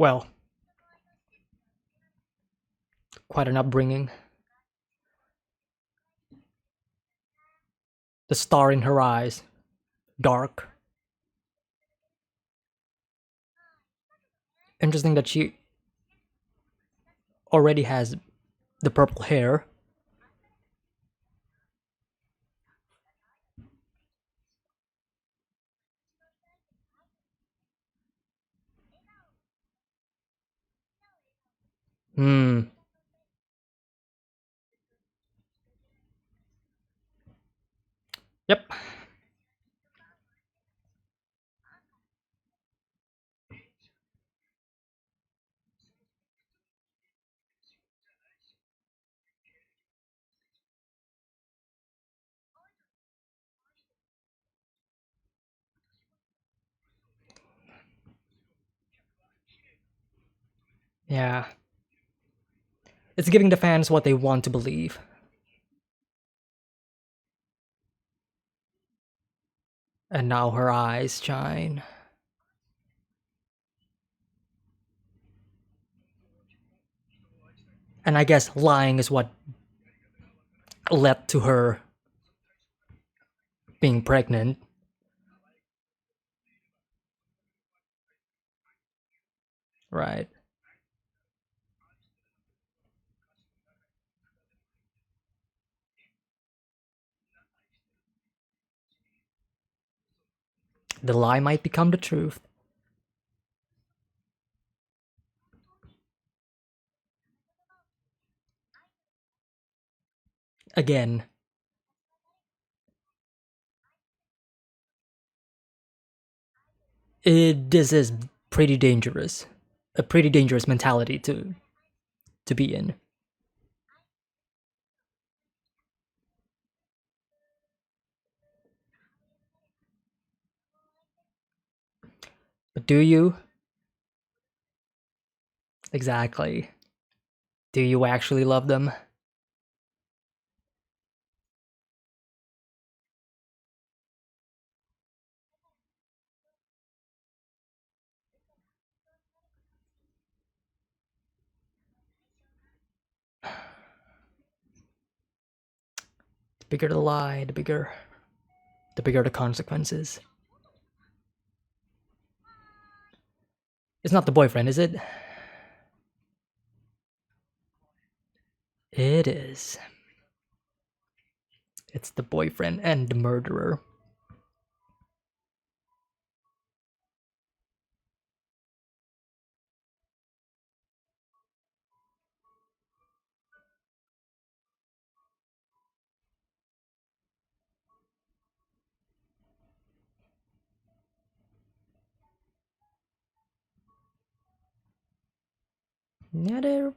Well, quite an upbringing. The star in her eyes, dark. Interesting that she already has the purple hair. Hmm. Yep. Yeah. It's giving the fans what they want to believe. And now her eyes shine. And I guess lying is what led to her being pregnant. Right. The lie might become the truth. Again, this is pretty dangerous. A pretty dangerous mentality to be in. But do you? Exactly. Do you actually love them? bigger the lie, the bigger the consequences. It's not the boyfriend, is it? It is. It's the boyfriend and the murderer. Yeah, they're...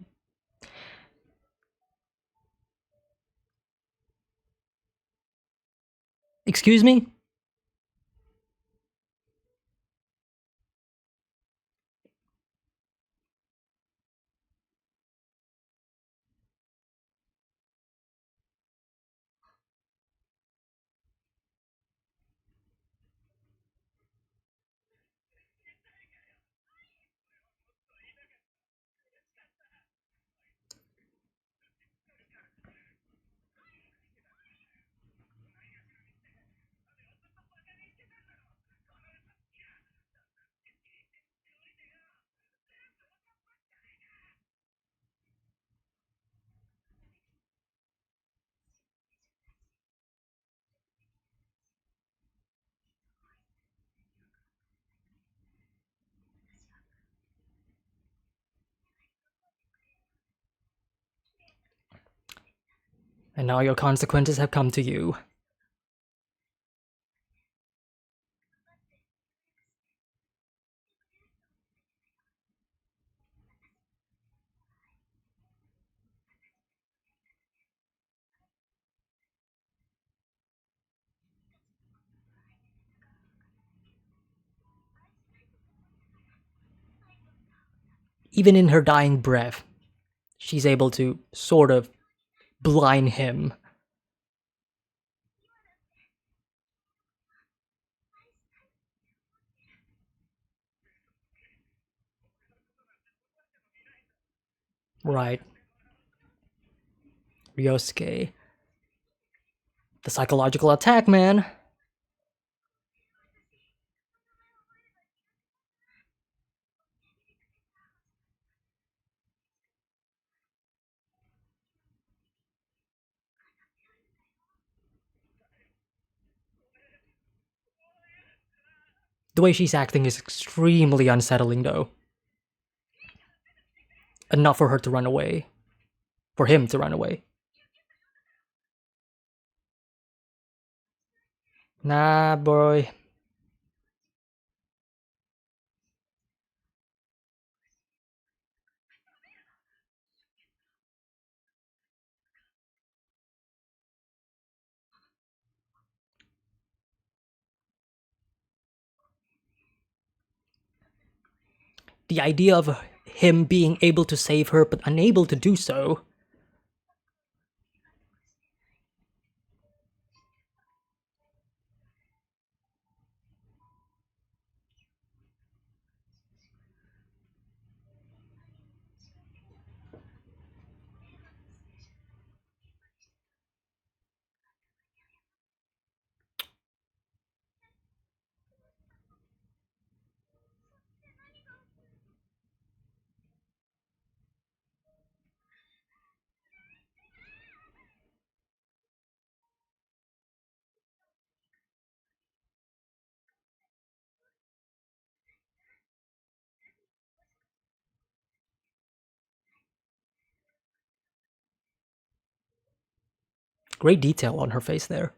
Excuse me? And now your consequences have come to you. Even in her dying breath, she's able to sort of blind him. Right. Ryosuke. The psychological attack, man. The way she's acting is extremely unsettling, though. Enough for her to run away. For him to run away. Nah, boy. The idea of him being able to save her but unable to do so. Great detail on her face there.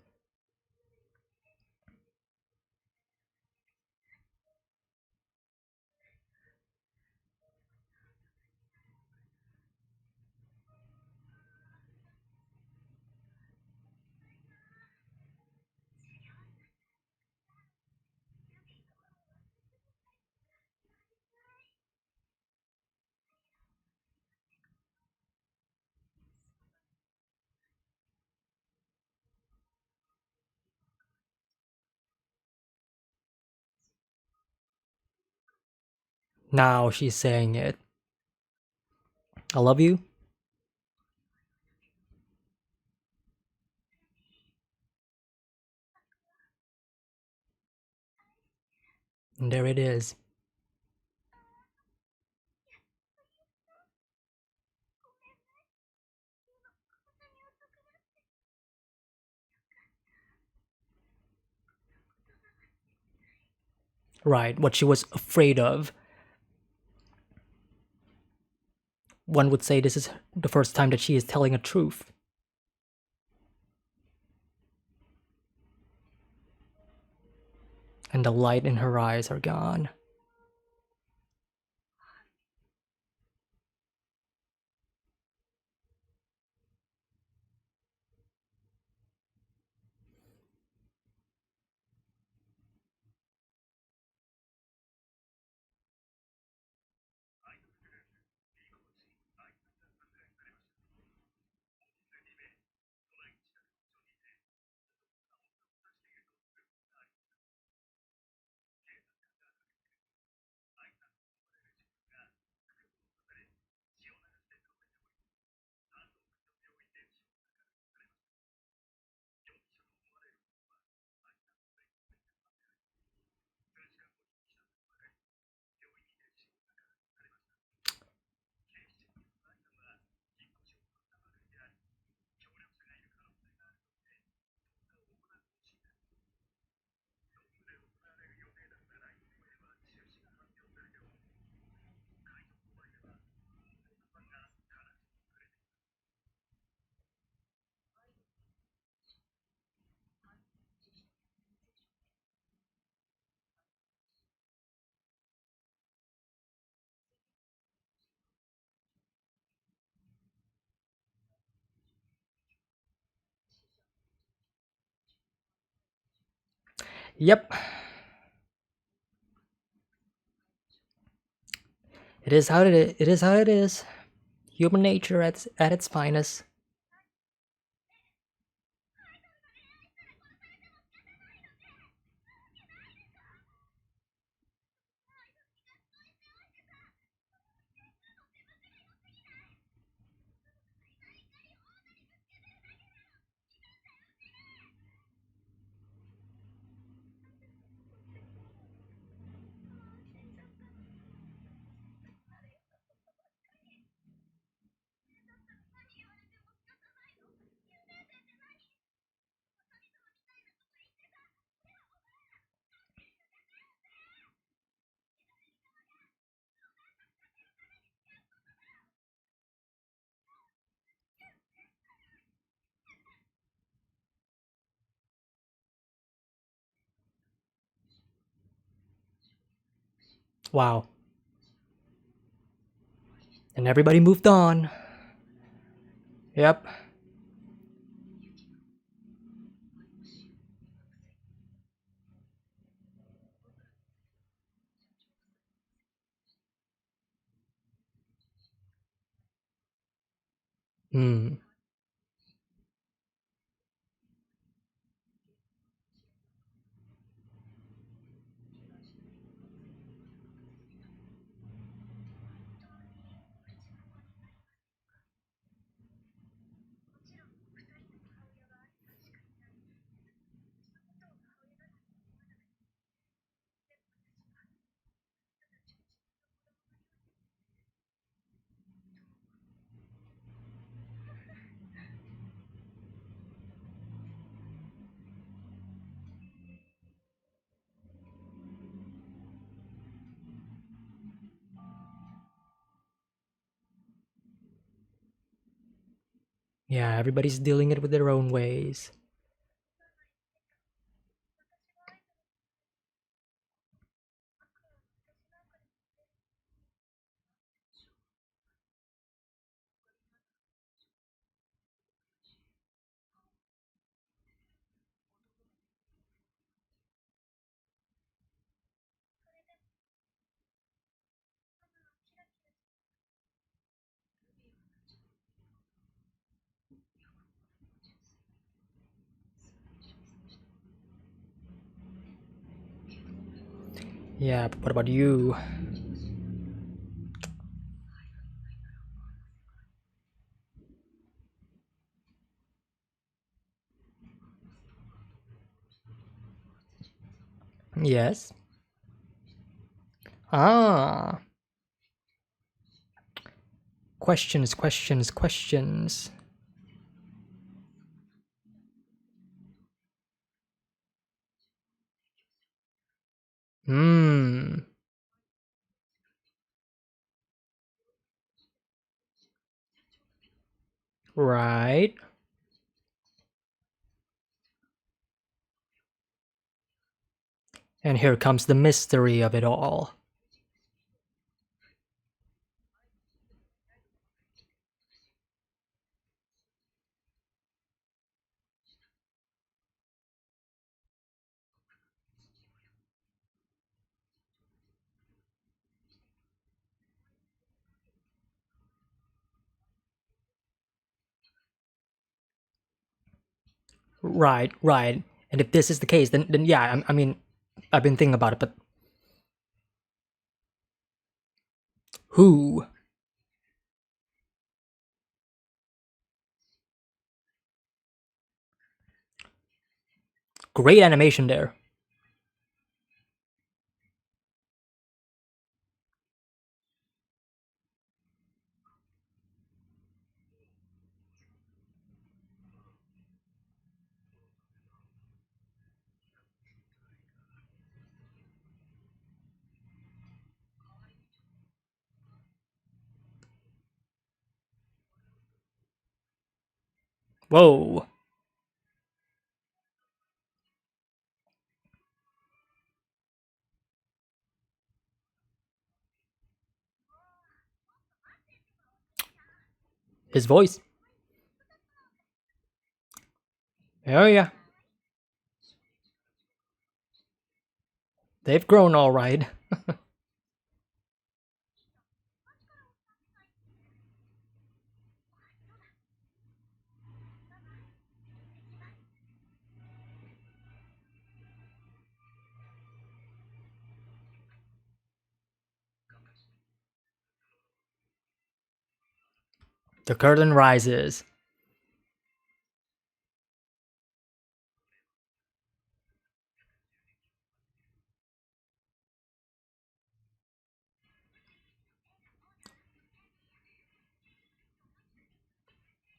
Now she's saying it. I love you. And there it is. Right, what she was afraid of. One would say this is the first time that she is telling a truth. And the light in her eyes are gone. Yep. It is how it is how it is. Human nature at its finest. Wow. And everybody moved on. Yep. Hmm. Yeah, everybody's dealing it with their own ways. Yeah, but what about you? Yes. Ah. Questions, questions, questions. Hmm. Right. And here comes the mystery of it all. Right, right. And if this is the case, then yeah, I mean, I've been thinking about it, but who? Great animation there. Whoa. His voice. Oh yeah. They've grown all right. The curtain rises.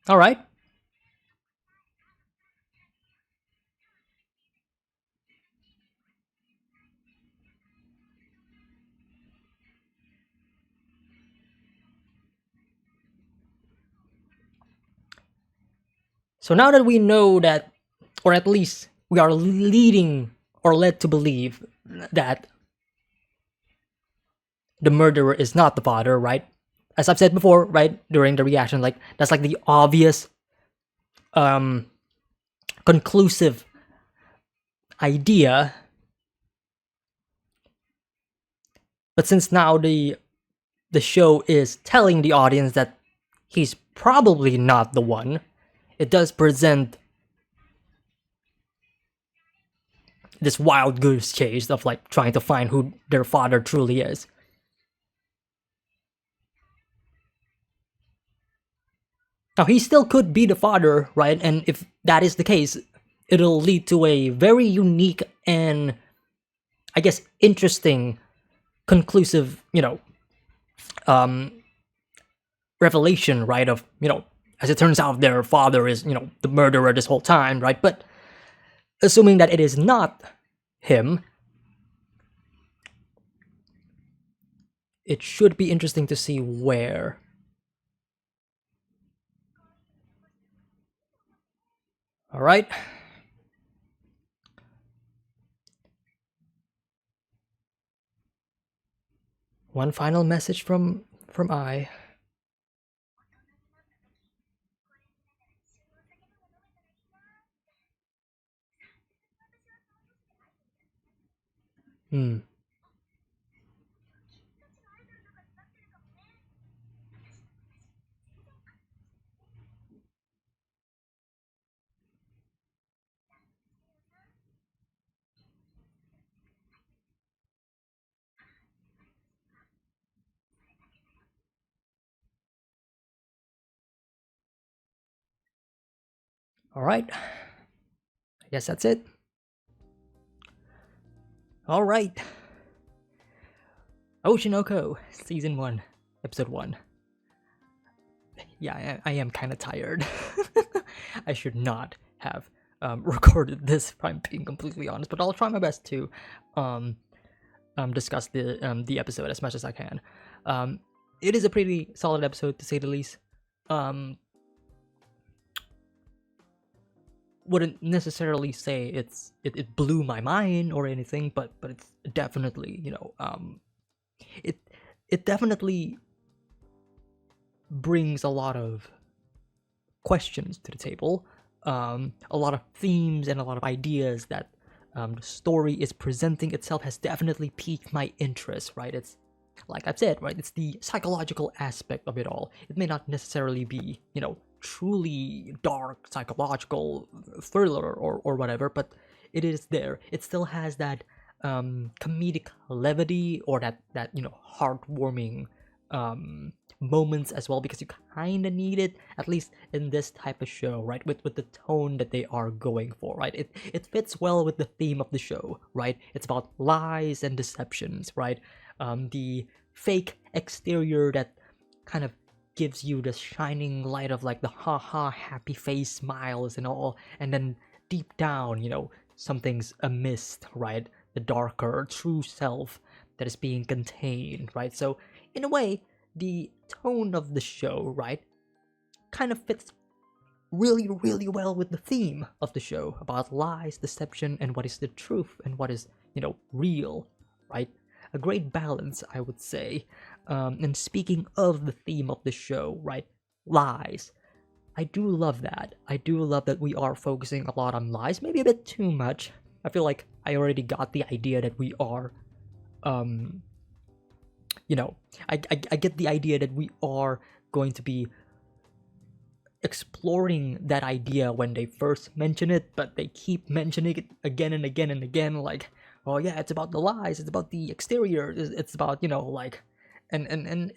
All right. So now that we know that, or at least we are leading or led to believe that the murderer is not the father, right? As I've said before, right, during the reaction, like that's like the obvious, um, conclusive idea. But since now the show is telling the audience that he's probably not the one, it does present this wild goose chase of like trying to find who their father truly is. Now, he still could be the father, right? And if that is the case, it'll lead to a very unique and, I guess, interesting, conclusive, um, revelation, right? Of, as it turns out, their father is, the murderer this whole time, right? But assuming that it is not him, it should be interesting to see where. All right. One final message from I. Hmm. All right. I guess that's it. All right. Oshinoko, Season 1, Episode 1. Yeah, I am kind of tired. I should not have recorded this, if I'm being completely honest, but I'll try my best to discuss the episode as much as I can. It is a pretty solid episode, to say the least. Wouldn't necessarily say it blew my mind or anything, but it's definitely, it definitely brings a lot of questions to the table, a lot of themes and a lot of ideas that the story is presenting itself has definitely piqued my interest, right? It's like I've said, right? It's the psychological aspect of it all. It may not necessarily be, truly dark psychological thriller or whatever, but it is there. It still has that comedic levity or that heartwarming moments as well, because you kind of need it, at least in this type of show, right? With the tone that they are going for, right? It fits well with the theme of the show, right? It's about lies and deceptions, right? The fake exterior that kind of gives you the shining light of like the haha happy face smiles and all, and then deep down, something's amiss, right? The darker true self that is being contained, right? So in a way, the tone of the show, right, kind of fits really, really well with the theme of the show about lies, deception, and what is the truth and what is, real, right? A great balance, I would say. And speaking of the theme of the show, right, lies. I do love that. I do love that we are focusing a lot on lies, maybe a bit too much. I feel like I already got the idea that we are I get the idea that we are going to be exploring that idea when they first mention it, but they keep mentioning it again and again and again, like, oh yeah, it's about the lies, it's about the exterior, it's about, and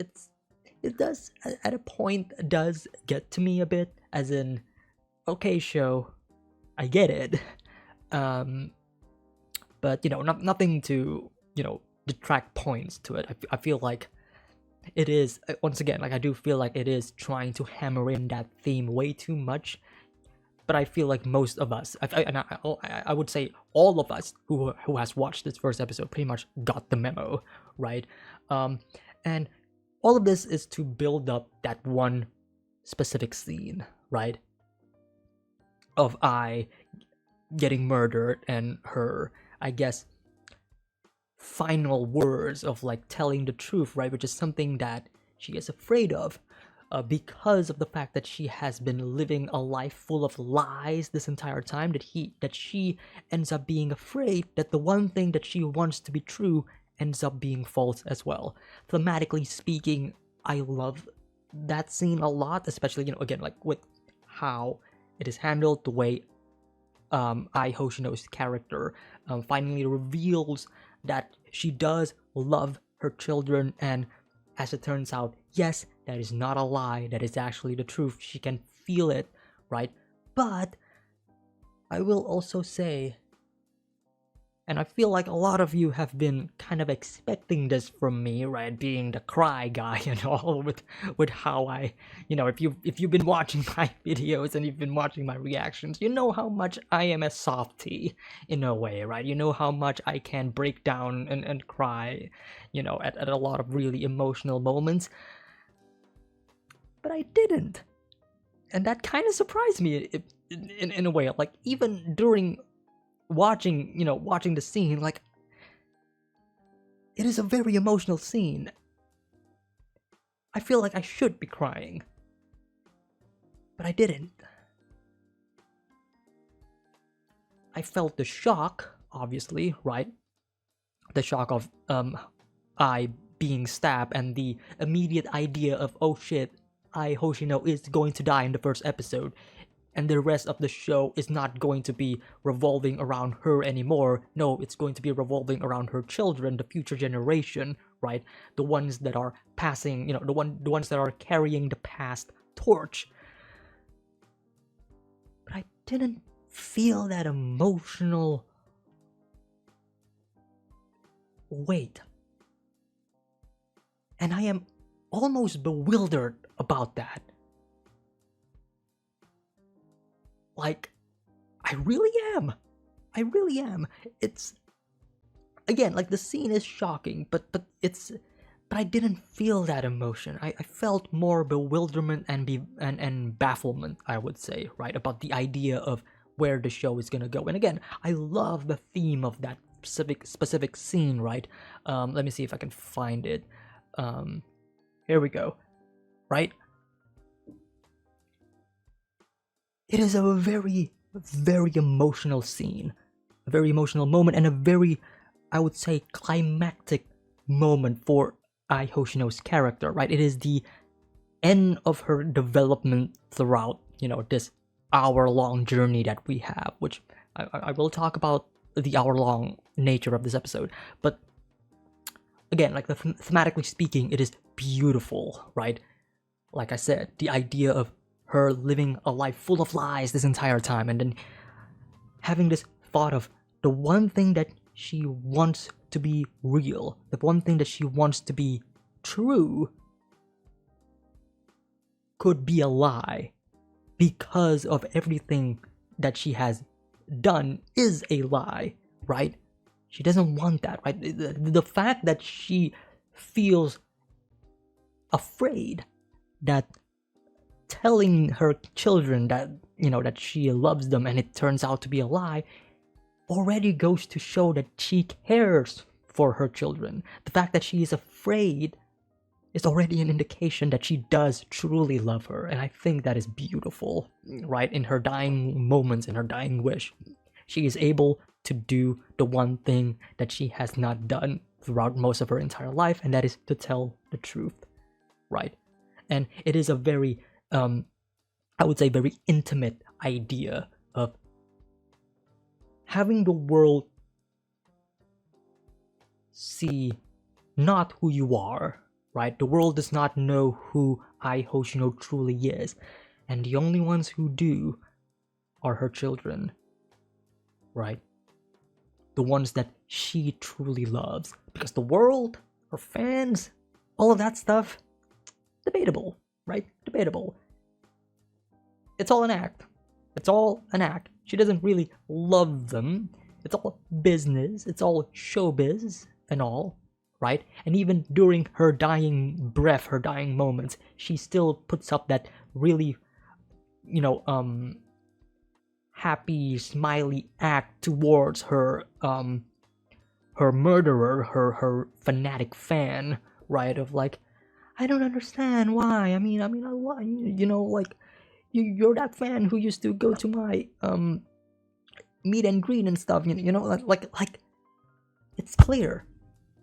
it does, at a point, does get to me a bit, as in, okay, show, I get it, but, nothing to, detract points to it. I feel like it is, once again, like, I do feel like it is trying to hammer in that theme way too much, but I feel like most of us, I would say all of us who has watched this first episode pretty much got the memo, right? And all of this is to build up that one specific scene, right? Of I getting murdered and her, I guess, final words of like telling the truth, right? Which is something that she is afraid of, because of the fact that she has been living a life full of lies this entire time, that she ends up being afraid that the one thing that she wants to be true ends up being false as well. Thematically speaking, I love that scene a lot, especially, again, like with how it is handled, the way Ai Hoshino's character finally reveals that she does love her children, and as it turns out, yes, that is not a lie, that is actually the truth. She can feel it, right? But I will also say, and I feel like a lot of you have been kind of expecting this from me, right? Being the cry guy and all, with how I, if you've been watching my videos and you've been watching my reactions, you know how much I am a softie in a way, right? You know how much I can break down and cry, at a lot of really emotional moments. But I didn't. And that kind of surprised me in a way. Like, even during watching the scene, like, it is a very emotional scene. I feel like I should be crying, but I didn't. I felt the shock, obviously, right? The shock of I being stabbed, and the immediate idea of, oh shit, Ai Hoshino is going to die in the first episode, and the rest of the show is not going to be revolving around her anymore. No, it's going to be revolving around her children, the future generation, right? The ones that are passing, the ones that are carrying the past torch. But I didn't feel that emotional weight. And I am almost bewildered about that. Like, I really am. It's, again, like, the scene is shocking, but I didn't feel that emotion. I felt more bewilderment and bafflement, I would say, right, about the idea of where the show is gonna go. And again, I love the theme of that specific scene, right? Let me see if I can find it. Here we go. Right? It is a very, very emotional scene, a very emotional moment, and a very, I would say, climactic moment for Ai Hoshino's character, right? It is the end of her development throughout, this hour-long journey that we have, which I will talk about the hour-long nature of this episode, but again, like, thematically speaking, it is beautiful, right? Like I said, the idea of her living a life full of lies this entire time, and then having this thought of the one thing that she wants to be real, the one thing that she wants to be true, could be a lie because of everything that she has done is a lie, right? She doesn't want that, right? The fact that she feels afraid that telling her children that, that she loves them and it turns out to be a lie, already goes to show that she cares for her children. The fact that she is afraid is already an indication that she does truly love her, and I think that is beautiful, right? In her dying moments, in her dying wish, she is able to do the one thing that she has not done throughout most of her entire life, and that is to tell the truth, right? And it is a very, I would say, very intimate idea of having the world see not who you are, right? The world does not know who Ai Hoshino truly is, and the only ones who do are her children, right? The ones that she truly loves. Because the world, her fans, all of that stuff, debatable, right? Debatable. It's all an act. It's all an act. She doesn't really love them. It's all business. It's all showbiz and all, right? And even during her dying breath, her dying moments, she still puts up that really, happy, smiley act towards her, her murderer, her fanatic fan, right? Of like, I don't understand why. I mean, like, you're that fan who used to go to my meet and greet and stuff. Like, it's clear.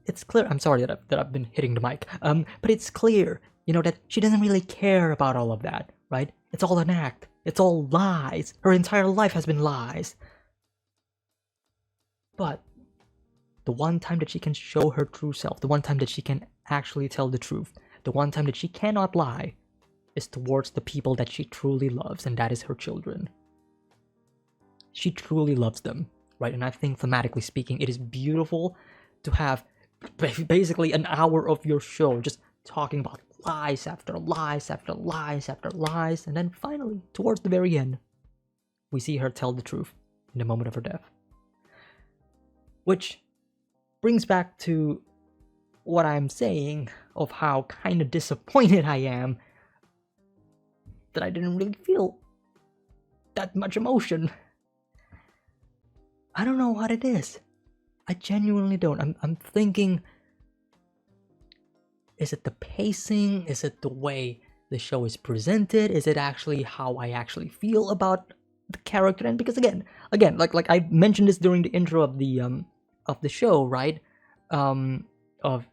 It's clear. I'm sorry that I've been hitting the mic. But it's clear, that she doesn't really care about all of that, right? It's all an act. It's all lies. Her entire life has been lies. But the one time that she can show her true self, the one time that she can actually tell the truth, the one time that she cannot lie, is towards the people that she truly loves, and that is her children. She truly loves them, right? And I think, thematically speaking, it is beautiful to have basically an hour of your show just talking about lies after lies after lies after lies, and then finally, towards the very end, we see her tell the truth in the moment of her death. Which brings back to what I'm saying of how kind of disappointed I am that I didn't really feel that much emotion. I don't know what it is. I genuinely don't. I'm thinking, is it the pacing? Is it the way the show is presented? Is it actually how I actually feel about the character? And because again, like I mentioned this during the intro of the show, right? Of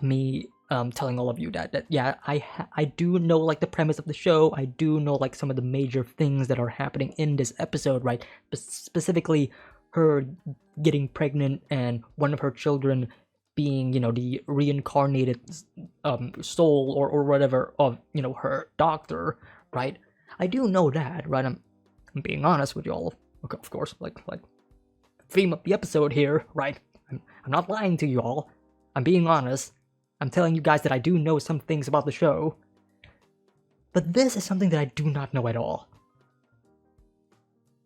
me telling all of you that yeah, I do know like the premise of the show. I do know like some of the major things that are happening in this episode, right? Specifically, her getting pregnant and one of her children being, the reincarnated soul or whatever of, her doctor, right? I do know that, right? I'm being honest with y'all, of course, like theme of the episode here, right? I'm not lying to y'all. I'm being honest. I'm telling you guys that I do know some things about the show. But this is something that I do not know at all.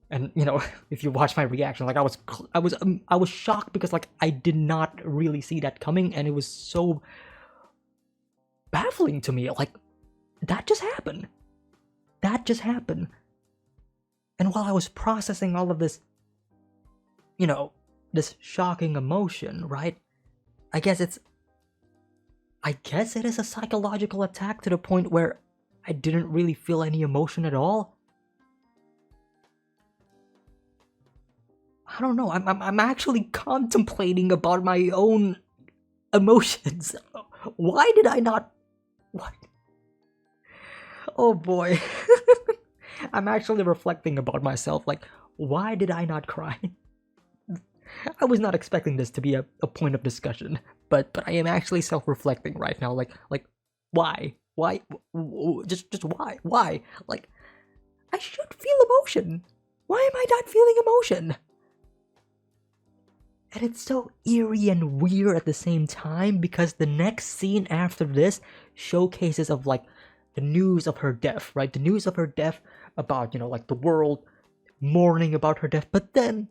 And you know, if you watch my reaction, like I was shocked because like I did not really see that coming, and it was so baffling to me. Like that just happened. That just happened. And while I was processing all of this, you know, this shocking emotion, right? I guess it is a psychological attack to the point where I didn't really feel any emotion at all. I don't know. I'm actually contemplating about my own emotions. Why did I not? What? Oh boy. I'm actually reflecting about myself. Like, why did I not cry? I was not expecting this to be a point of discussion, but I am actually self-reflecting right now. Like why? Why? Just why? Why? Like, I should feel emotion. Why am I not feeling emotion? And it's so eerie and weird at the same time because the next scene after this showcases of like the news of her death, right? The news of her death about, you know, like the world mourning about her death. But then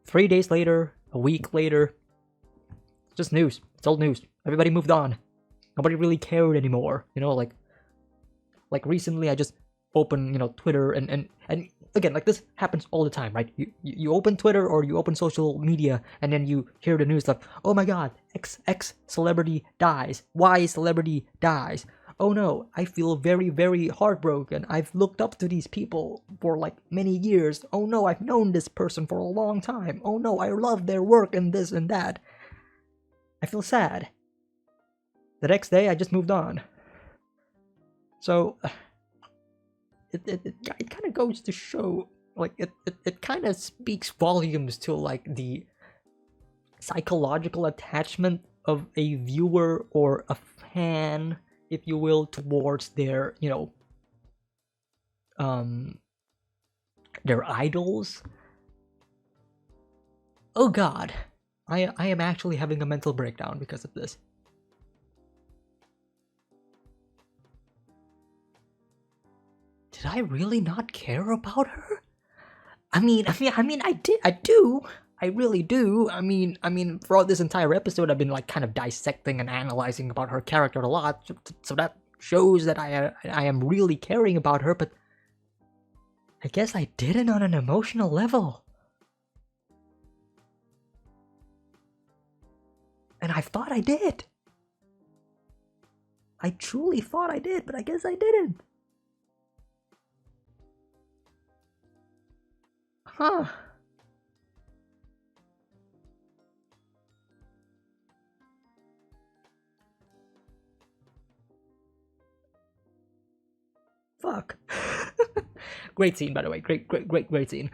3 days later, a week later, it's just news. It's old news. Everybody moved on. Nobody really cared anymore. You know, like recently I just opened, you know, Twitter and again, like this happens all the time, right? You open Twitter or you open social media and then you hear the news like, oh my god, X celebrity dies, Y celebrity dies. Oh no, I feel very, very heartbroken. I've looked up to these people for like many years. Oh no, I've known this person for a long time. Oh no, I love their work and this and that. I feel sad. The next day, I just moved on. So, it kind of goes to show, like, it kind of speaks volumes to, like, the psychological attachment of a viewer or a fan, if you will, towards their, you know, their idols. Oh god, I am actually having a mental breakdown because of this. Did I really not care about her? I mean, I do. I really do. I mean, throughout this entire episode, I've been like kind of dissecting and analyzing about her character a lot, so that shows that I am really caring about her. But I guess I didn't on an emotional level, and I thought I did. I truly thought I did, but I guess I didn't. Huh. Fuck. Great scene, by the way. Great scene.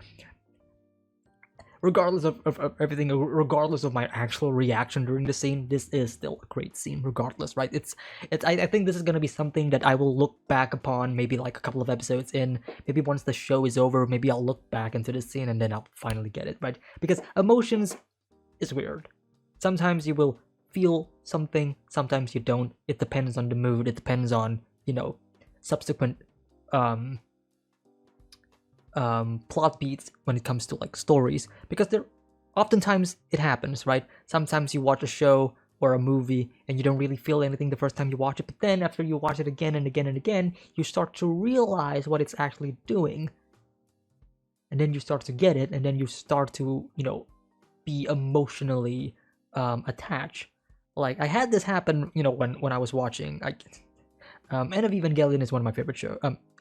Regardless of everything, regardless of my actual reaction during the scene, this is still a great scene, regardless, right? I think this is gonna be something that I will look back upon maybe like a couple of episodes in, maybe once the show is over, maybe I'll look back into this scene and then I'll finally get it, right? Because emotions is weird. Sometimes you will feel something, sometimes you don't. It depends on the mood, it depends on, you know, subsequent plot beats when it comes to like stories, because there oftentimes it happens, right? Sometimes you watch a show or a movie and you don't really feel anything the first time you watch it, but then after you watch it again and again and again, you start to realize what it's actually doing, and then you start to get it, and then you start to, you know, be emotionally attached. Like I had this happen, you know, when I was watching End of Evangelion is one of my favorite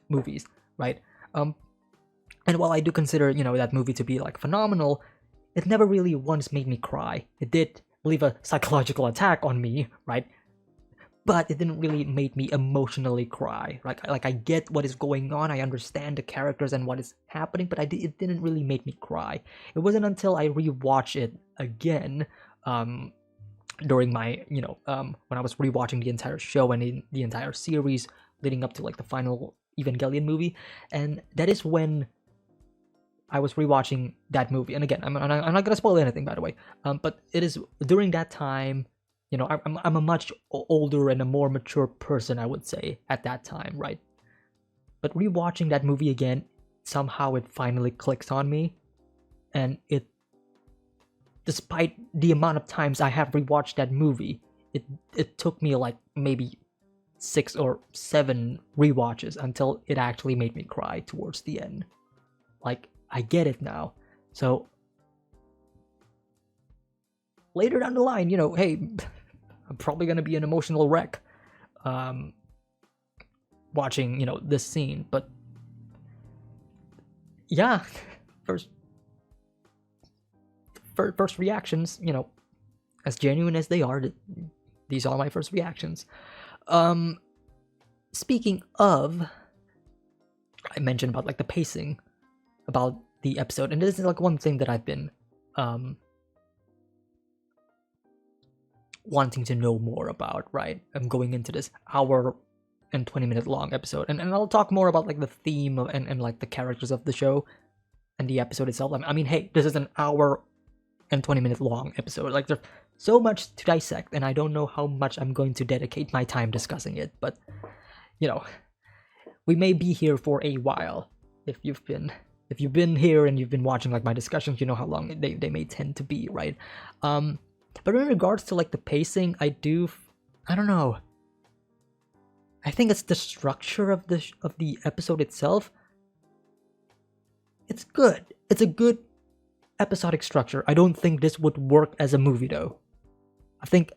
movies, right? And while I do consider, you know, that movie to be like phenomenal, it never really once made me cry. It did leave a psychological attack on me, right? But it didn't really make me emotionally cry. Like I get what is going on, I understand the characters and what is happening, but it didn't really make me cry. It wasn't until I rewatched it again, during my, you know, when I was rewatching the entire show and the entire series leading up to like the final Evangelion movie, and that is when I was rewatching that movie. And again, I'm not gonna spoil anything, by the way. But it is during that time You know, I'm a much older and a more mature person, I would say, at that time, right? But rewatching that movie again, somehow it finally clicks on me, and it, despite the amount of times I have rewatched that movie, it took me like maybe 6 or 7 rewatches until it actually made me cry towards the end. Like, I get it now. So later down the line, you know, hey, I'm probably gonna be an emotional wreck watching, you know, this scene, but yeah, first reactions, you know, as genuine as they are, these are my first reactions. Speaking of, I mentioned about like the pacing about the episode, and this is like one thing that I've been wanting to know more about, right? I'm going into this hour and 20-minute long episode, and I'll talk more about like the theme and like the characters of the show and the episode itself. I mean, hey, this is an hour and 20-minute long episode. Like, there's so much to dissect, and I don't know how much I'm going to dedicate my time discussing it, but you know, we may be here for a while. If you've been here and you've been watching like my discussions, you know how long they may tend to be, right? But in regards to like the pacing, I don't know. I think it's the structure of the episode itself. It's good. It's a good episodic structure. I don't think this would work as a movie though. I think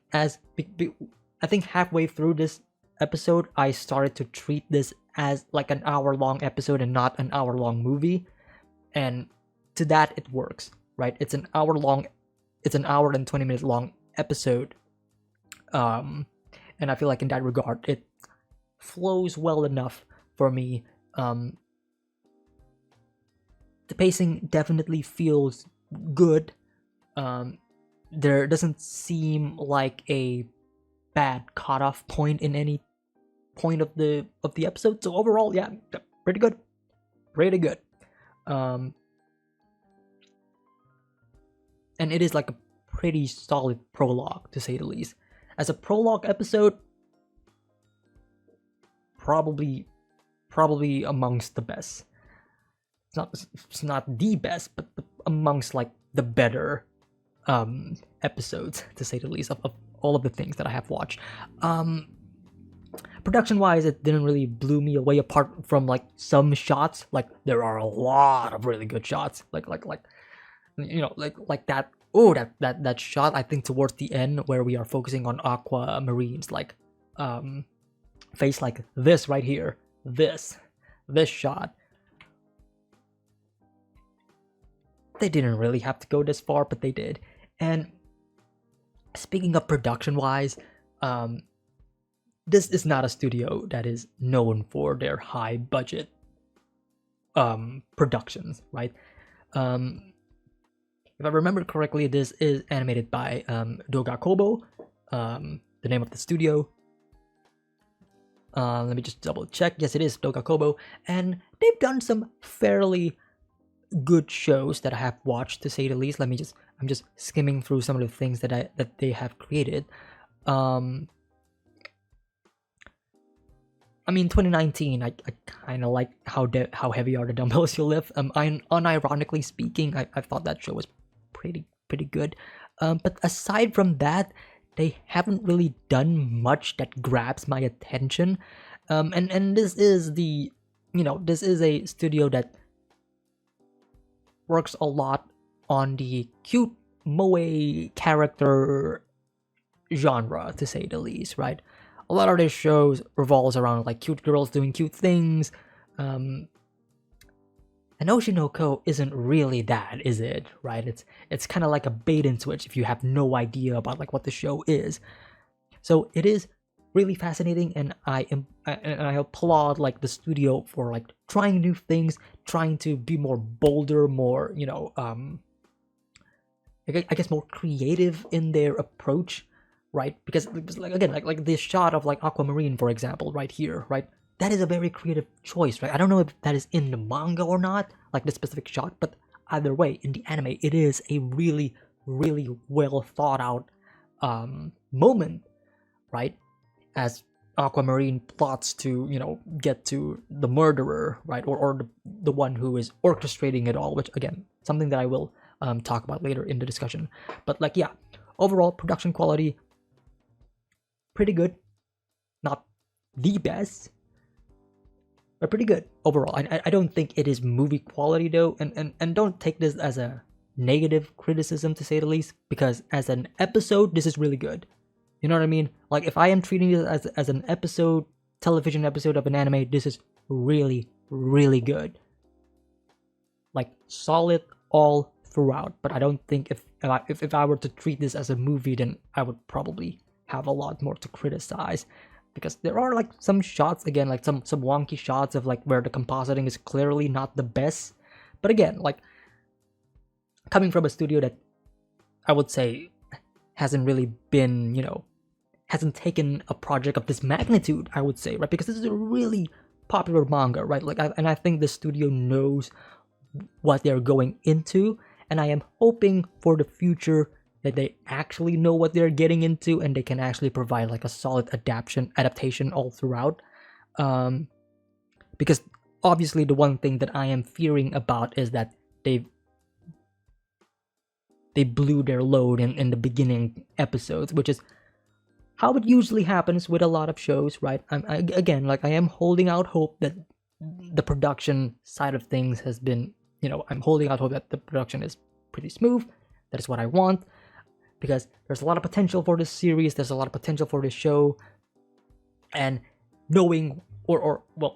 halfway through this episode, I started to treat this as like an hour-long episode and not an hour-long movie, and to that it works, right? It's an hour and 20-minute long episode, and I feel like in that regard it flows well enough for me. The pacing definitely feels good. There doesn't seem like a bad cutoff point in any point of the episode. So overall, yeah, pretty good. And it is like a pretty solid prologue, to say the least. As a prologue episode, probably amongst the best. It's not the best, but amongst like the better episodes, to say the least, of all of the things that I have watched. Production wise, it didn't really blow me away, apart from like some shots. Like, there are a lot of really good shots, like you know, like that. Oh, that shot, I think towards the end, where we are focusing on Aquamarine's like face, like this right here, this shot. They didn't really have to go this far, but they did. And speaking of production wise, this is not a studio that is known for their high budget productions, right? If I remember correctly, this is animated by Doga Kobo, the name of the studio. Let me just double check. Yes, it is Doga Kobo, and they've done some fairly good shows that I have watched, to say the least. I'm just skimming through some of the things that they have created. I mean, 2019, I kind of like how heavy are the dumbbells you lift. Unironically speaking, I thought that show was pretty good. But aside from that, they haven't really done much that grabs my attention. And this is this is a studio that works a lot on the cute moe character genre, to say the least, right? A lot of their shows revolves around like cute girls doing cute things. And Oshi no Ko isn't really that, is it? Right? It's kind of like a bait and switch if you have no idea about like what the show is. So it is really fascinating, and I applaud like the studio for like trying new things, trying to be more bolder, more I guess more creative in their approach, right? Because like again, like this shot of like Aquamarine, for example, right here, right? That is a very creative choice, right? I don't know if that is in the manga or not, like the specific shot, but either way, in the anime, it is a really well thought out moment, right? As Aquamarine plots to, get to the murderer, right? Or the one who is orchestrating it all, which again, something that I will talk about later in the discussion. But like, yeah, overall production quality, pretty good. Not the best, but pretty good overall. I don't think it is movie quality though, and don't take this as a negative criticism to say the least, because as an episode, this is really good. You know what I mean? Like, if I am treating it as an episode, television episode of an anime, this is really, really good. Like, solid all throughout. But I don't think if I were to treat this as a movie, then I would probably have a lot more to criticize. Because there are like some shots, again, like some wonky shots of like where the compositing is clearly not the best. But again, like, coming from a studio that I would say hasn't really been, hasn't taken a project of this magnitude, I would say, right? Because this is a really popular manga, right? Like, I think the studio knows what they're going into, and I am hoping for the future that they actually know what they're getting into, and they can actually provide like a solid adaptation all throughout. Because obviously the one thing that I am fearing about is that they blew their load in the beginning episodes, which is how it usually happens with a lot of shows, right? I am holding out hope that the production side of things has been, I'm holding out hope that the production is pretty smooth. That is what I want, because there's a lot of potential for this series. There's a lot of potential for this show, and knowing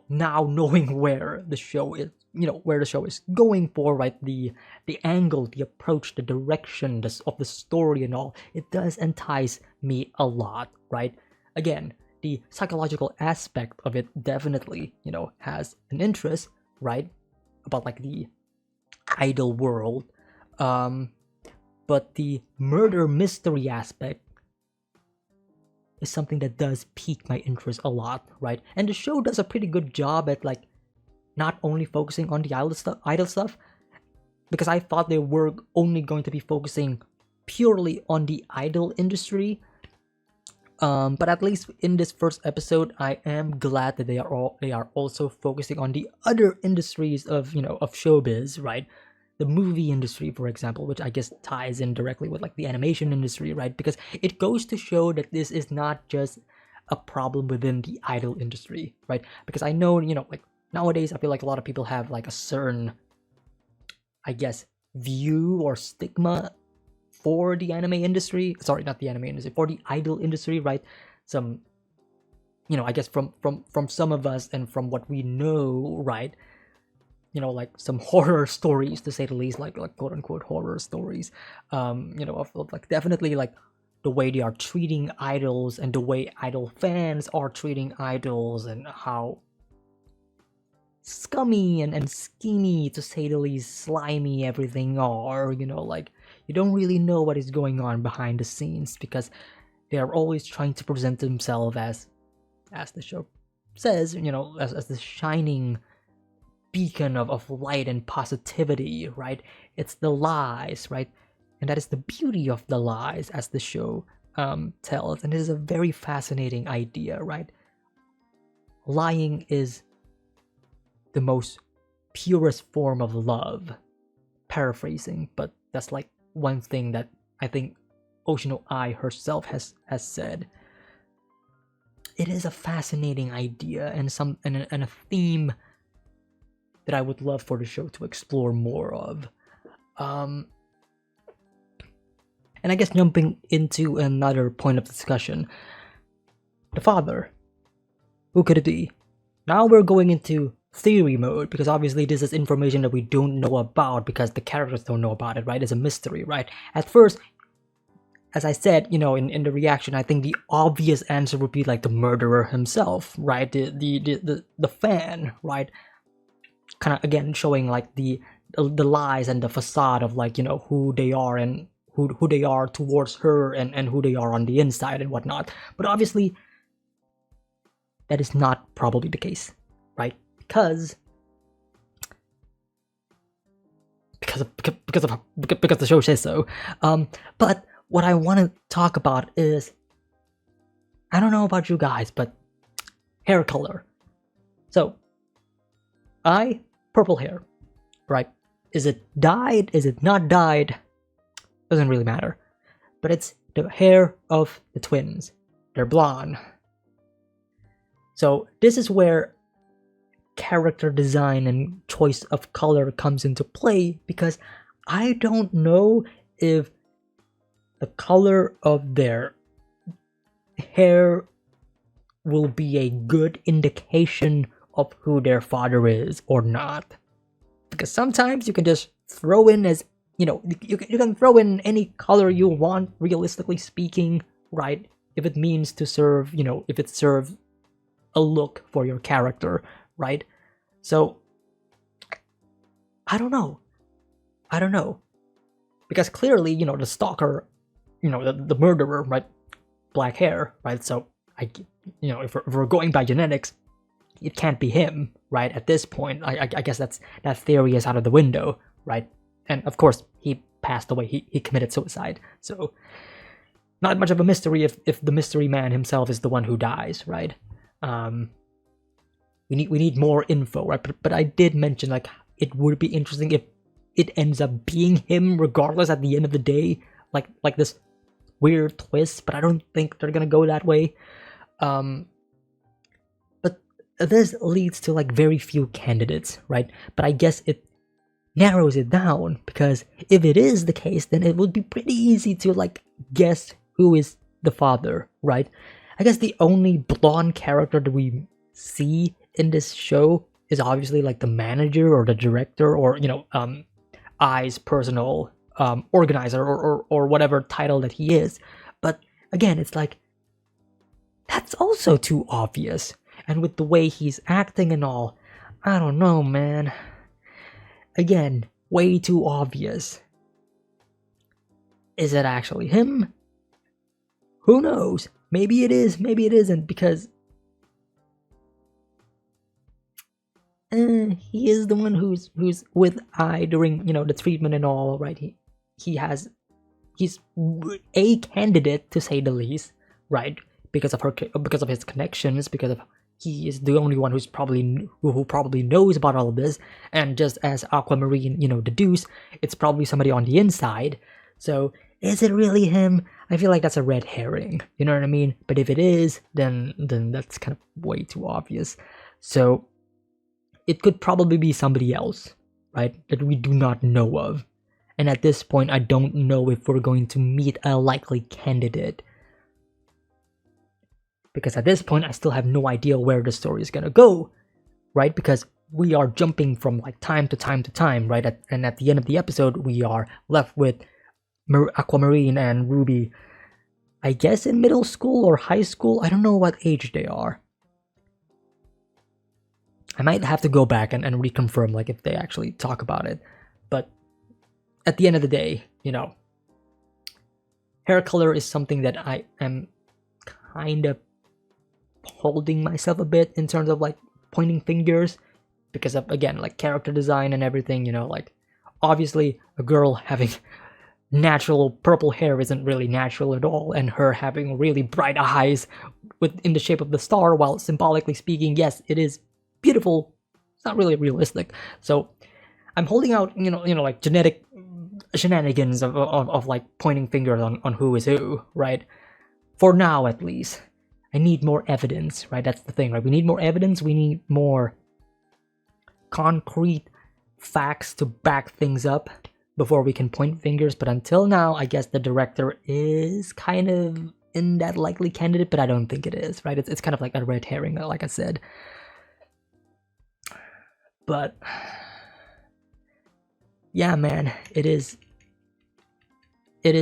now knowing where the show is, where the show is going for, right? The angle, the approach, the direction of the story and all, it does entice me a lot, right? Again, the psychological aspect of it definitely, has an interest, right? About like the idol world. But the murder mystery aspect is something that does pique my interest a lot, right? And the show does a pretty good job at like not only focusing on the idol stuff, because I thought they were only going to be focusing purely on the idol industry. But at least in this first episode, I am glad that they are also focusing on the other industries of of showbiz, right? The movie industry, for example, which I guess ties in directly with like the animation industry, right? Because it goes to show that this is not just a problem within the idol industry, right? Because I know, like nowadays, I feel like a lot of people have like a certain, I guess, view or stigma for the anime industry. Sorry, not the anime industry, for the idol industry, right? Some, I guess from some of us and from what we know, right? Like some horror stories, to say the least, like quote unquote horror stories, of like definitely like the way they are treating idols and the way idol fans are treating idols, and how scummy and schemy, to say the least, slimy everything are, like you don't really know what is going on behind the scenes, because they are always trying to present themselves as the show says, as the shining beacon of light and positivity, right? It's the lies, right? And that is the beauty of the lies, as the show tells. And it is a very fascinating idea, right? Lying is the most purest form of love. Paraphrasing, but that's like one thing that I think Oshi Ai herself has said. It is a fascinating idea and a theme that I would love for the show to explore more of. And I guess jumping into another point of discussion, the father. Who could it be? Now we're going into theory mode, because obviously this is information that we don't know about, because the characters don't know about it, right? It's a mystery, right? At first, as I said, in the reaction, I think the obvious answer would be like the murderer himself, right? The fan, right? Kind of again showing like the lies and the facade of like who they are and who they are towards her, and who they are on the inside and whatnot. But obviously that is not probably the case, right? Because the show says so. But what I want to talk about is, I don't know about you guys, but hair color. So, purple hair, right? Is it dyed? Is it not dyed? Doesn't really matter. But it's the hair of the twins. They're blonde. So this is where character design and choice of color comes into play, because I don't know if the color of their hair will be a good indication of who their father is or not. Because sometimes you can just throw in as, you can throw in any color you want, realistically speaking, right? If it means to serve, if it serves a look for your character, right? So, I don't know. Because clearly, the stalker, the murderer, right? Black hair, right? So, if we're going by genetics, it can't be him, right? At this point, I guess that theory is out of the window, right? And of course, he passed away. He committed suicide. So, not much of a mystery if the mystery man himself is the one who dies, right? We need more info, right? But I did mention, like, it would be interesting if it ends up being him regardless at the end of the day, like this weird twist, but I don't think they're gonna go that way. But this leads to like very few candidates, right? But I guess it narrows it down, because if it is the case, then it would be pretty easy to like guess who is the father, right? I guess the only blonde character that we see in this show is obviously like the manager or the director, or Ai's personal organizer, or whatever title that he is. But again, it's like, that's also too obvious. And with the way he's acting and all, I don't know, man. Again, way too obvious. Is it actually him? Who knows? Maybe it is, maybe it isn't, because he is the one who's with Ai during the treatment and all, right? He's a candidate, to say the least, right? Because of his connections, because of he is the only one who probably knows about all of this, and just as Aquamarine deduce, it's probably somebody on the inside. So is it really him? I feel like that's a red herring, you know what I mean? But if it is, then that's kind of way too obvious. So it could probably be somebody else, right, that we do not know of. And at this point, I don't know if we're going to meet a likely candidate. Because at this point, I still have no idea where the story is going to go, right? Because we are jumping from like time to time to time, right? And at the end of the episode, we are left with Aquamarine and Ruby, I guess in middle school or high school. I don't know what age they are. I might have to go back and reconfirm, like, if they actually talk about it. But at the end of the day, hair color is something that I am kind of holding myself a bit in terms of like pointing fingers, because of, again, like character design and everything. Like, obviously a girl having natural purple hair isn't really natural at all, and her having really bright eyes in the shape of the star, while symbolically speaking, yes, it is beautiful, it's not really realistic. So I'm holding out like genetic shenanigans of like pointing fingers on who is who, right? For now, at least. I need more evidence, right? That's the thing, right? We need more evidence. We need more concrete facts to back things up before we can point fingers. But until now, I guess the director is kind of in that likely candidate, but I don't think it is, right? It's kind of like a red herring, like I said. But yeah, man, it is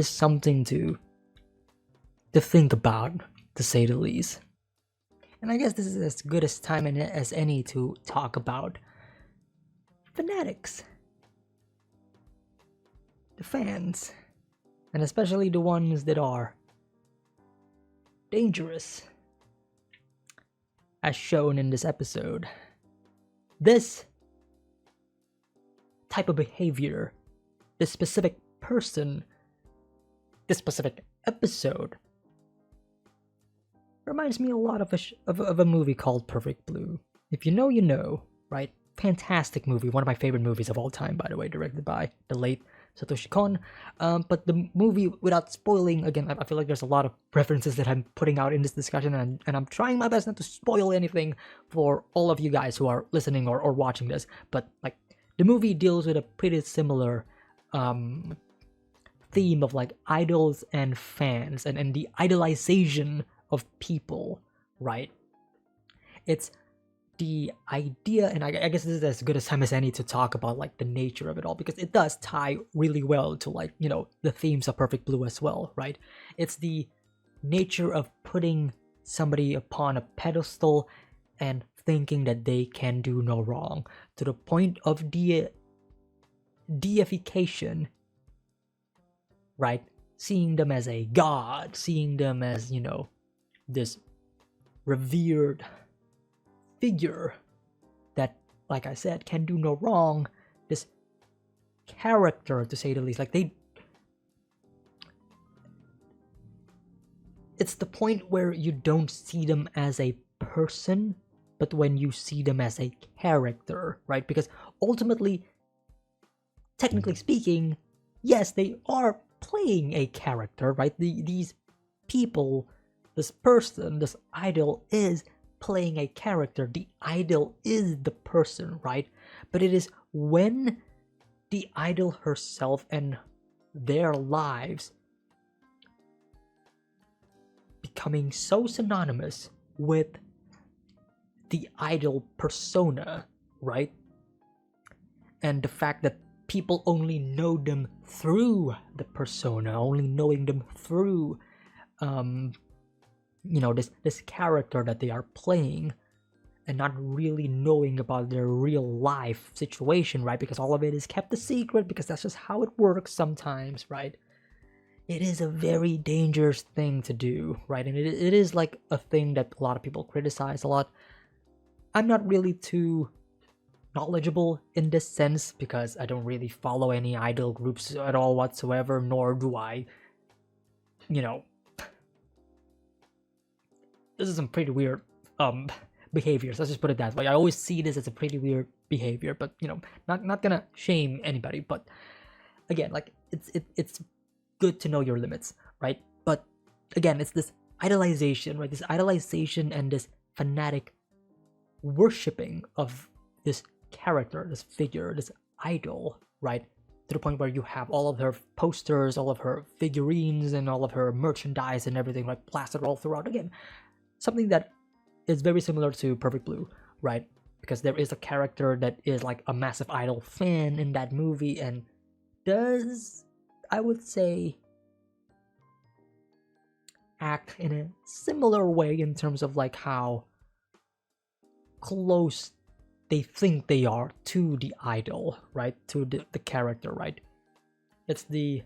something to think about, to say the least. And I guess this is as good a time as any to talk about fanatics, the fans, and especially the ones that are dangerous, as shown in this episode. This type of behavior, this specific person, this specific episode reminds me a lot of a movie called Perfect Blue. If you know, you know, right? Fantastic movie, one of my favorite movies of all time, by the way, directed by the late Satoshi Kon. But the movie, without spoiling, again, I feel like there's a lot of references that I'm putting out in this discussion, and I'm trying my best not to spoil anything for all of you guys who are listening or watching this. But like, the movie deals with a pretty similar theme of like idols and fans and the idolization of people, right? It's the idea, and I guess this is as good a time as any to talk about like the nature of it all, because it does tie really well to like, you know, the themes of Perfect Blue as well, right? It's the nature of putting somebody upon a pedestal and thinking that they can do no wrong, to the point of deification, right? Seeing them as a god, seeing them as, you know, this revered figure that, like I said, can do no wrong. This character, to say the least, like it's the point where you don't see them as a person, but when you see them as a character, right? Because ultimately, technically speaking, yes, they are playing a character, right? These people, this person, this idol is playing a character. The idol is the person, right? But it is when the idol herself and their lives becoming so synonymous with the idol persona, right? And the fact that people only know them through the persona, only knowing them through you know, this character that they are playing, and not really knowing about their real life situation, right? Because all of it is kept a secret, because that's just how it works sometimes, right? It is a very dangerous thing to do, right? And it is like a thing that a lot of people criticize a lot. I'm not really too knowledgeable in this sense, because I don't really follow any idol groups at all whatsoever, nor do I, you know, this is some pretty weird behaviors. Let's just put it that way. I always see this as a pretty weird behavior, but you know, not gonna shame anybody. But again, like it's good to know your limits, right? But again, it's this idolization, right? This idolization and this fanatic worshipping of this character, this figure, this idol, right? To the point where you have all of her posters, all of her figurines, and all of her merchandise and everything, like plastered all throughout. Again, something that is very similar to Perfect Blue, right? Because there is a character that is like a massive idol fan in that movie, and does, I would say, act in a similar way in terms of like how close they think they are to the idol, right? To the character, right? It's the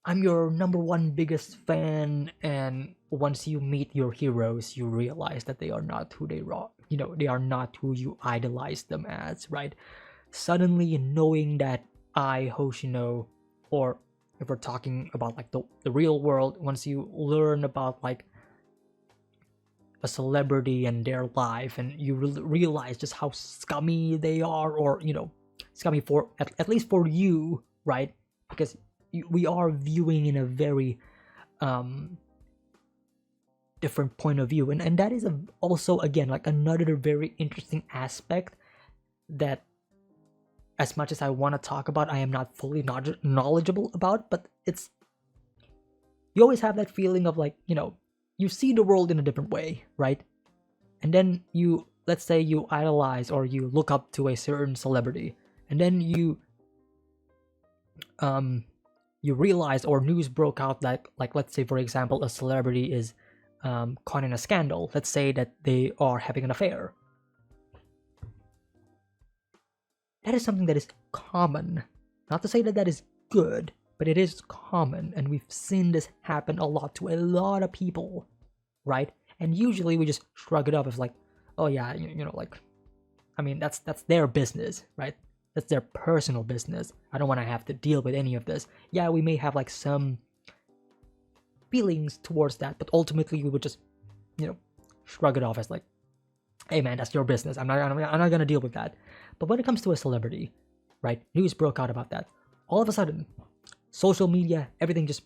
I'm your number one biggest fan, and once you meet your heroes, you realize that they are not who they are. You know, they are not who you idolize them as, right? Suddenly knowing that Hoshino, or if we're talking about like the real world, once you learn about like a celebrity and their life, and you realize just how scummy they are, or you know, scummy for at least for you, right? Because we are viewing in a very different point of view, and that is also again like another very interesting aspect that, as much as I want to talk about, I am not fully knowledgeable about. But it's, you always have that feeling of like, you know, you see the world in a different way, right? And then you, let's say you idolize or you look up to a certain celebrity, and then you realize, or news broke out that, like let's say for example, a celebrity is caught in a scandal. Let's say that they are having an affair. That is something that is common. Not to say that that is good, but it is common, and we've seen this happen a lot to a lot of people, right? And usually we just shrug it off as like, oh yeah, you know, like, I mean, that's their business, right? That's their personal business. I don't want to have to deal with any of this. Yeah, we may have like some feelings towards that, but ultimately we would just, shrug it off as like, hey man, that's your business. I'm not gonna deal with that. But when it comes to a celebrity, right? News broke out about that. All of a sudden, social media, everything just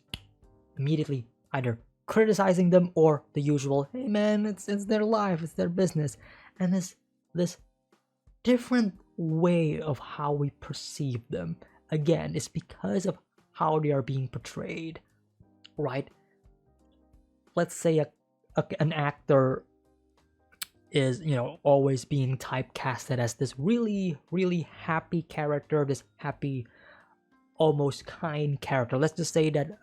immediately either criticizing them or the usual, hey man, it's their life, it's their business. And this different way of how we perceive them, again, is because of how they are being portrayed, right? Let's say an actor is, always being typecasted as this really, really happy character, this happy, almost kind character. Let's just say that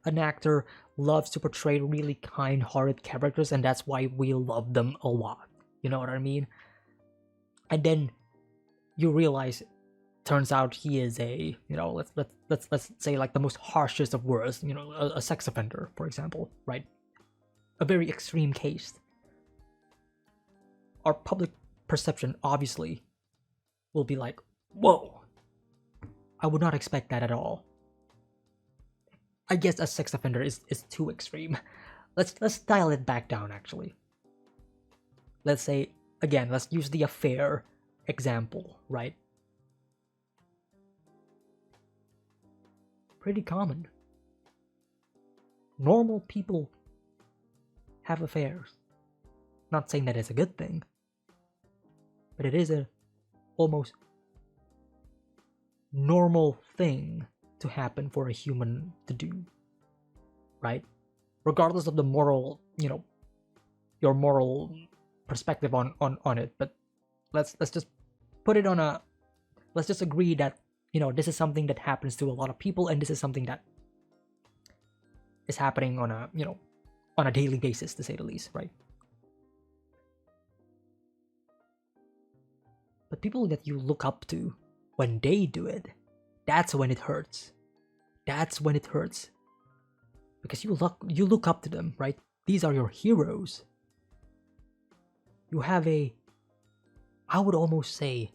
an actor loves to portray really kind-hearted characters, and that's why we love them a lot. You know what I mean? And then you realize, turns out he is a, let's say like the most harshest of words, a sex offender, for example, right? A very extreme case. Our public perception obviously will be like, whoa, I would not expect that at all. I guess a sex offender is too extreme. Let's dial it back down actually. Let's say, again, let's use the affair example, right? Pretty common. Normal people have affairs. Not saying that it's a good thing, but it is a almost normal thing to happen for a human to do, right? Regardless of the moral, your moral perspective on it, but let's just put it on a, let's just agree that, this is something that happens to a lot of people, and this is something that is happening on a, on a daily basis, to say the least, right? But people that you look up to, when they do it, that's when it hurts. That's when it hurts. Because you look up to them, right? These are your heroes. You have a, I would almost say,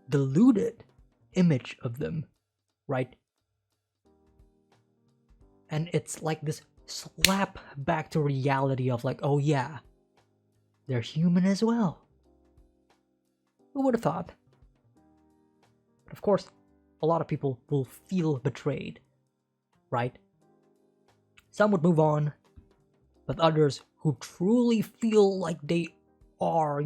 deluded image of them, right? And it's like this slap back to reality of like, oh yeah, they're human as well. Who would have thought? But of course, a lot of people will feel betrayed, right? Some would move on, but others who truly feel like they are,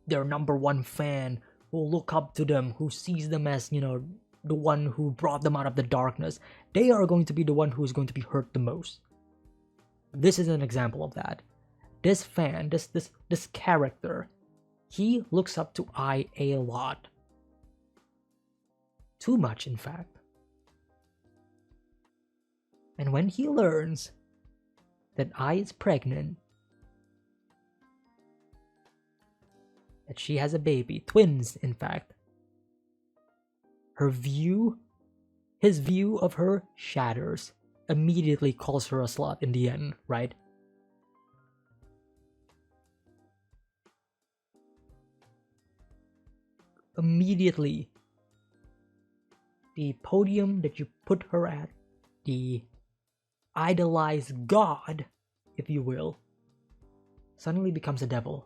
their number one fan, who look up to them, who sees them as, the one who brought them out of the darkness, they are going to be the one who is going to be hurt the most. This is an example of that. This fan, this character, he looks up to I a lot. Too much, in fact. And when he learns that I is pregnant, that she has a baby, twins, in fact, his view of her shatters. Immediately calls her a slut in the end, right? Immediately, the podium that you put her at, the idolized god, if you will, suddenly becomes a devil.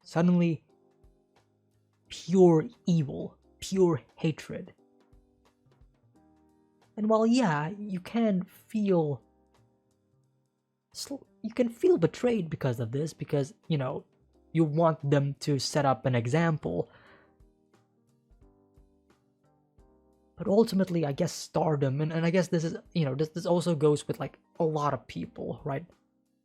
Suddenly, pure evil, pure hatred. And while yeah, you can feel betrayed because of this, because you want them to set up an example. But ultimately, I guess stardom, and I guess this is, this also goes with like a lot of people, right?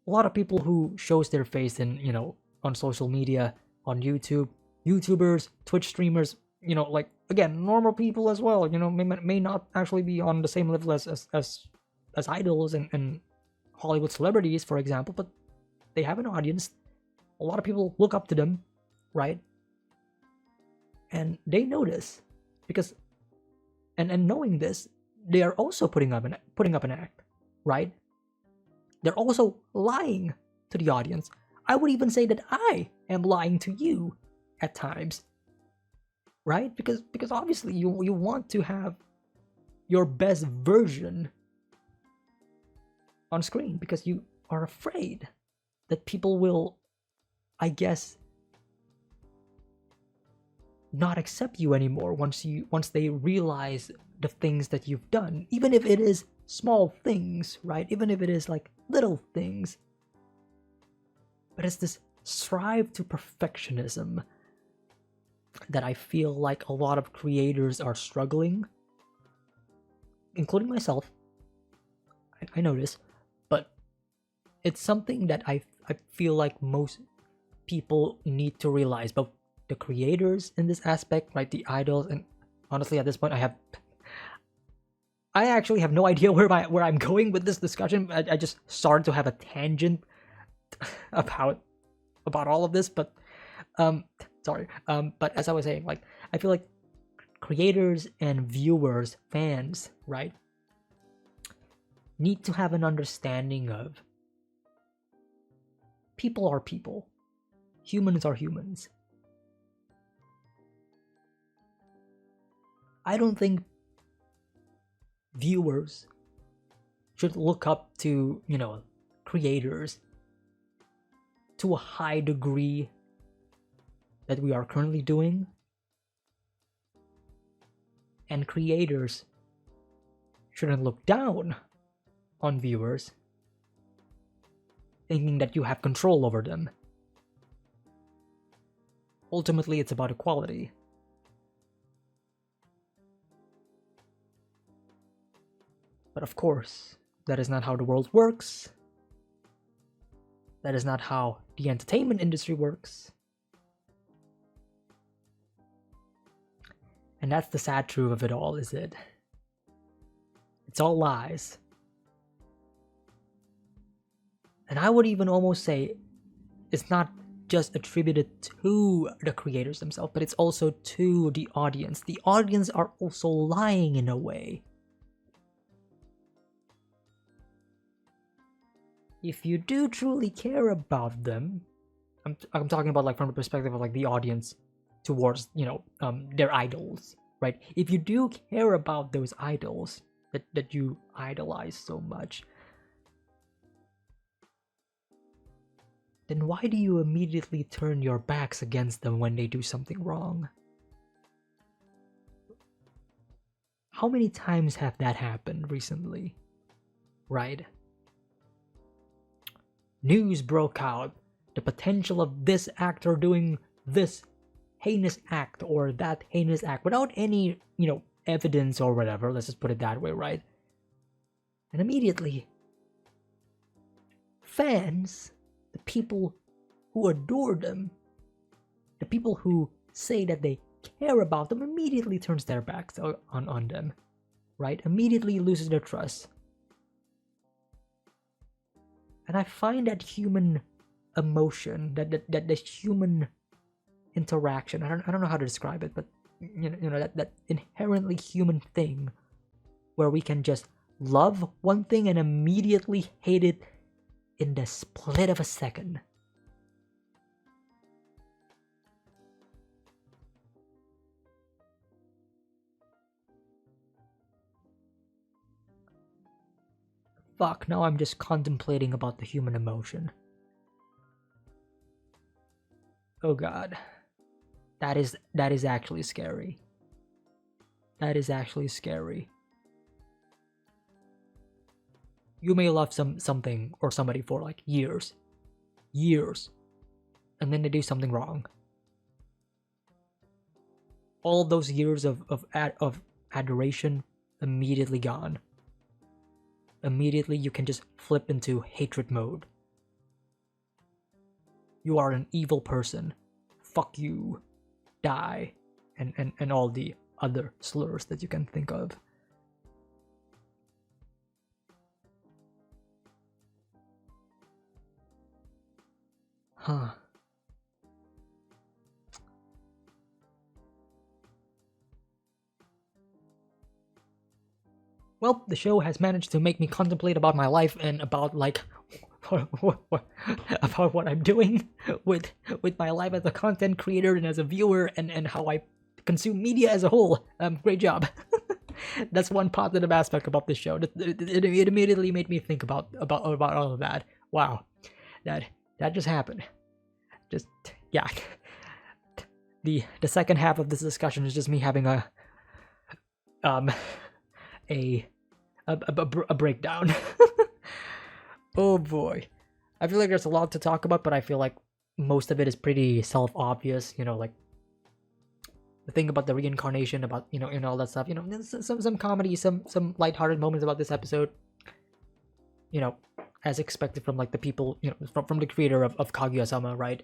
A lot of people who shows their face in, on social media, on YouTube, YouTubers, Twitch streamers, like, again, normal people as well, may not actually be on the same level as idols and Hollywood celebrities, for example, but they have an audience. A lot of people look up to them, right? And they know this because, and knowing this, they are also putting up an act, right? They're also lying to the audience. I would even say that I am lying to you at times. right? Because obviously you want to have your best version on screen because you are afraid that people will, I guess, not accept you anymore once they realize the things that you've done, even if it is small things, right? Even if it is like little things. But it's this strive to perfectionism that I feel like a lot of creators are struggling, including myself. I notice, but it's something that I feel like most people need to realize, both the creators in this aspect, right, the idols, and honestly at this point I actually have no idea where I'm going with this discussion. I just started to have a tangent about all of this, but sorry. But as I was saying, like, I feel like creators and viewers, fans, right, need to have an understanding of people are people. Humans are humans. I don't think viewers should look up to, creators to a high degree that we are currently doing. And creators shouldn't look down on viewers, thinking that you have control over them. Ultimately, it's about equality. But of course, that is not how the world works. That is not how the entertainment industry works. And that's the sad truth of it all, is it? It's all lies. And I would even almost say it's not just attributed to the creators themselves, but it's also to the audience. The audience are also lying in a way. If you do truly care about them, I'm talking about like from the perspective of like the audience towards, their idols, right? If you do care about those idols that you idolize so much, then why do you immediately turn your backs against them when they do something wrong? How many times have that happened recently, right? News broke out, the potential of this actor doing this heinous act or that heinous act without any, evidence or whatever, let's just put it that way, right? And immediately, fans, the people who adore them, the people who say that they care about them, immediately turns their backs on them, right? Immediately loses their trust. And I find that human emotion, that the human interaction, I don't know how to describe it, but that inherently human thing where we can just love one thing and immediately hate it in the split of a second. Fuck, now I'm just contemplating about the human emotion. Oh god. That is actually scary. That is actually scary. You may love something or somebody for like years, and then they do something wrong. All those years of adoration immediately gone. Immediately you can just flip into hatred mode. You are an evil person. Fuck you. Die. And all the other slurs that you can think of. Huh. Well, the show has managed to make me contemplate about my life and about like about what I'm doing with my life as a content creator and as a viewer, and how I consume media as a whole. Great job. That's one positive aspect about this show. It immediately made me think about all of that. Wow, that just happened. Just yeah. The second half of this discussion is just me having a breakdown. Oh boy, I feel like there's a lot to talk about, but I feel like most of it is pretty self-obvious. You know, like the thing about the reincarnation, about and all that stuff. You know, some comedy, some lighthearted moments about this episode. You know, as expected from like the people, from the creator of Kaguya-sama, right?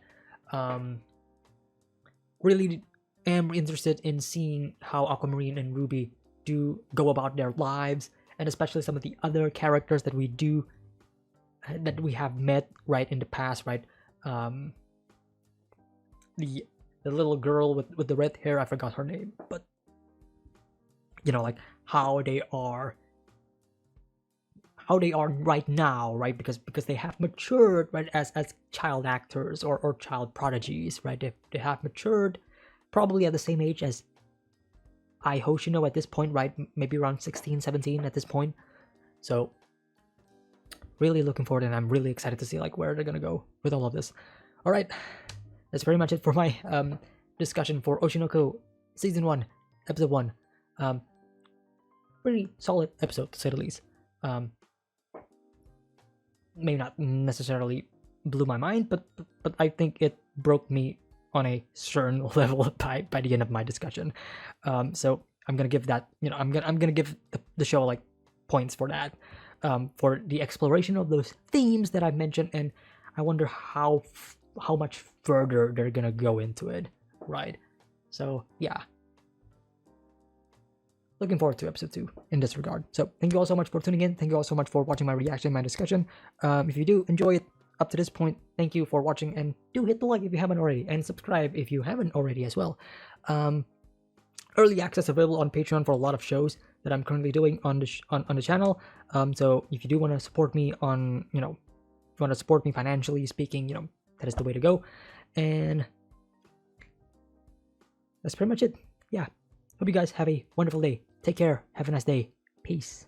Really am interested in seeing how Aquamarine and Ruby do go about their lives, and especially some of the other characters that we have met right in the past, right? The little girl with the red hair, I forgot her name, but like how they are right now, right? Because they have matured, right, as child actors or child prodigies, right? They have matured probably at the same age as Ai Hoshino at this point, right? Maybe around 16, 17 at this point. So really looking forward, and I'm really excited to see like where they're gonna go with all of this. All right, that's pretty much it for my discussion for Oshinoko Season 1, Episode 1. Pretty solid episode, to say the least. Maybe not necessarily blew my mind, but I think it broke me on a certain level by the end of my discussion. So I'm gonna give that, I'm gonna give the show like points for that, for the exploration of those themes that I mentioned, and I wonder how much further they're gonna go into it, right? So yeah, looking forward to episode 2 in this regard. So thank you all so much for tuning in. Thank you all so much for watching my reaction, my discussion. If you do enjoy it up to this point, thank you for watching, and do hit the like if you haven't already, and subscribe if you haven't already as well. Early access available on Patreon for a lot of shows that I'm currently doing on the channel. So if you do want to support me on, if you want to support me financially speaking, that is the way to go. And that's pretty much it. Yeah. Hope you guys have a wonderful day. Take care. Have a nice day. Peace.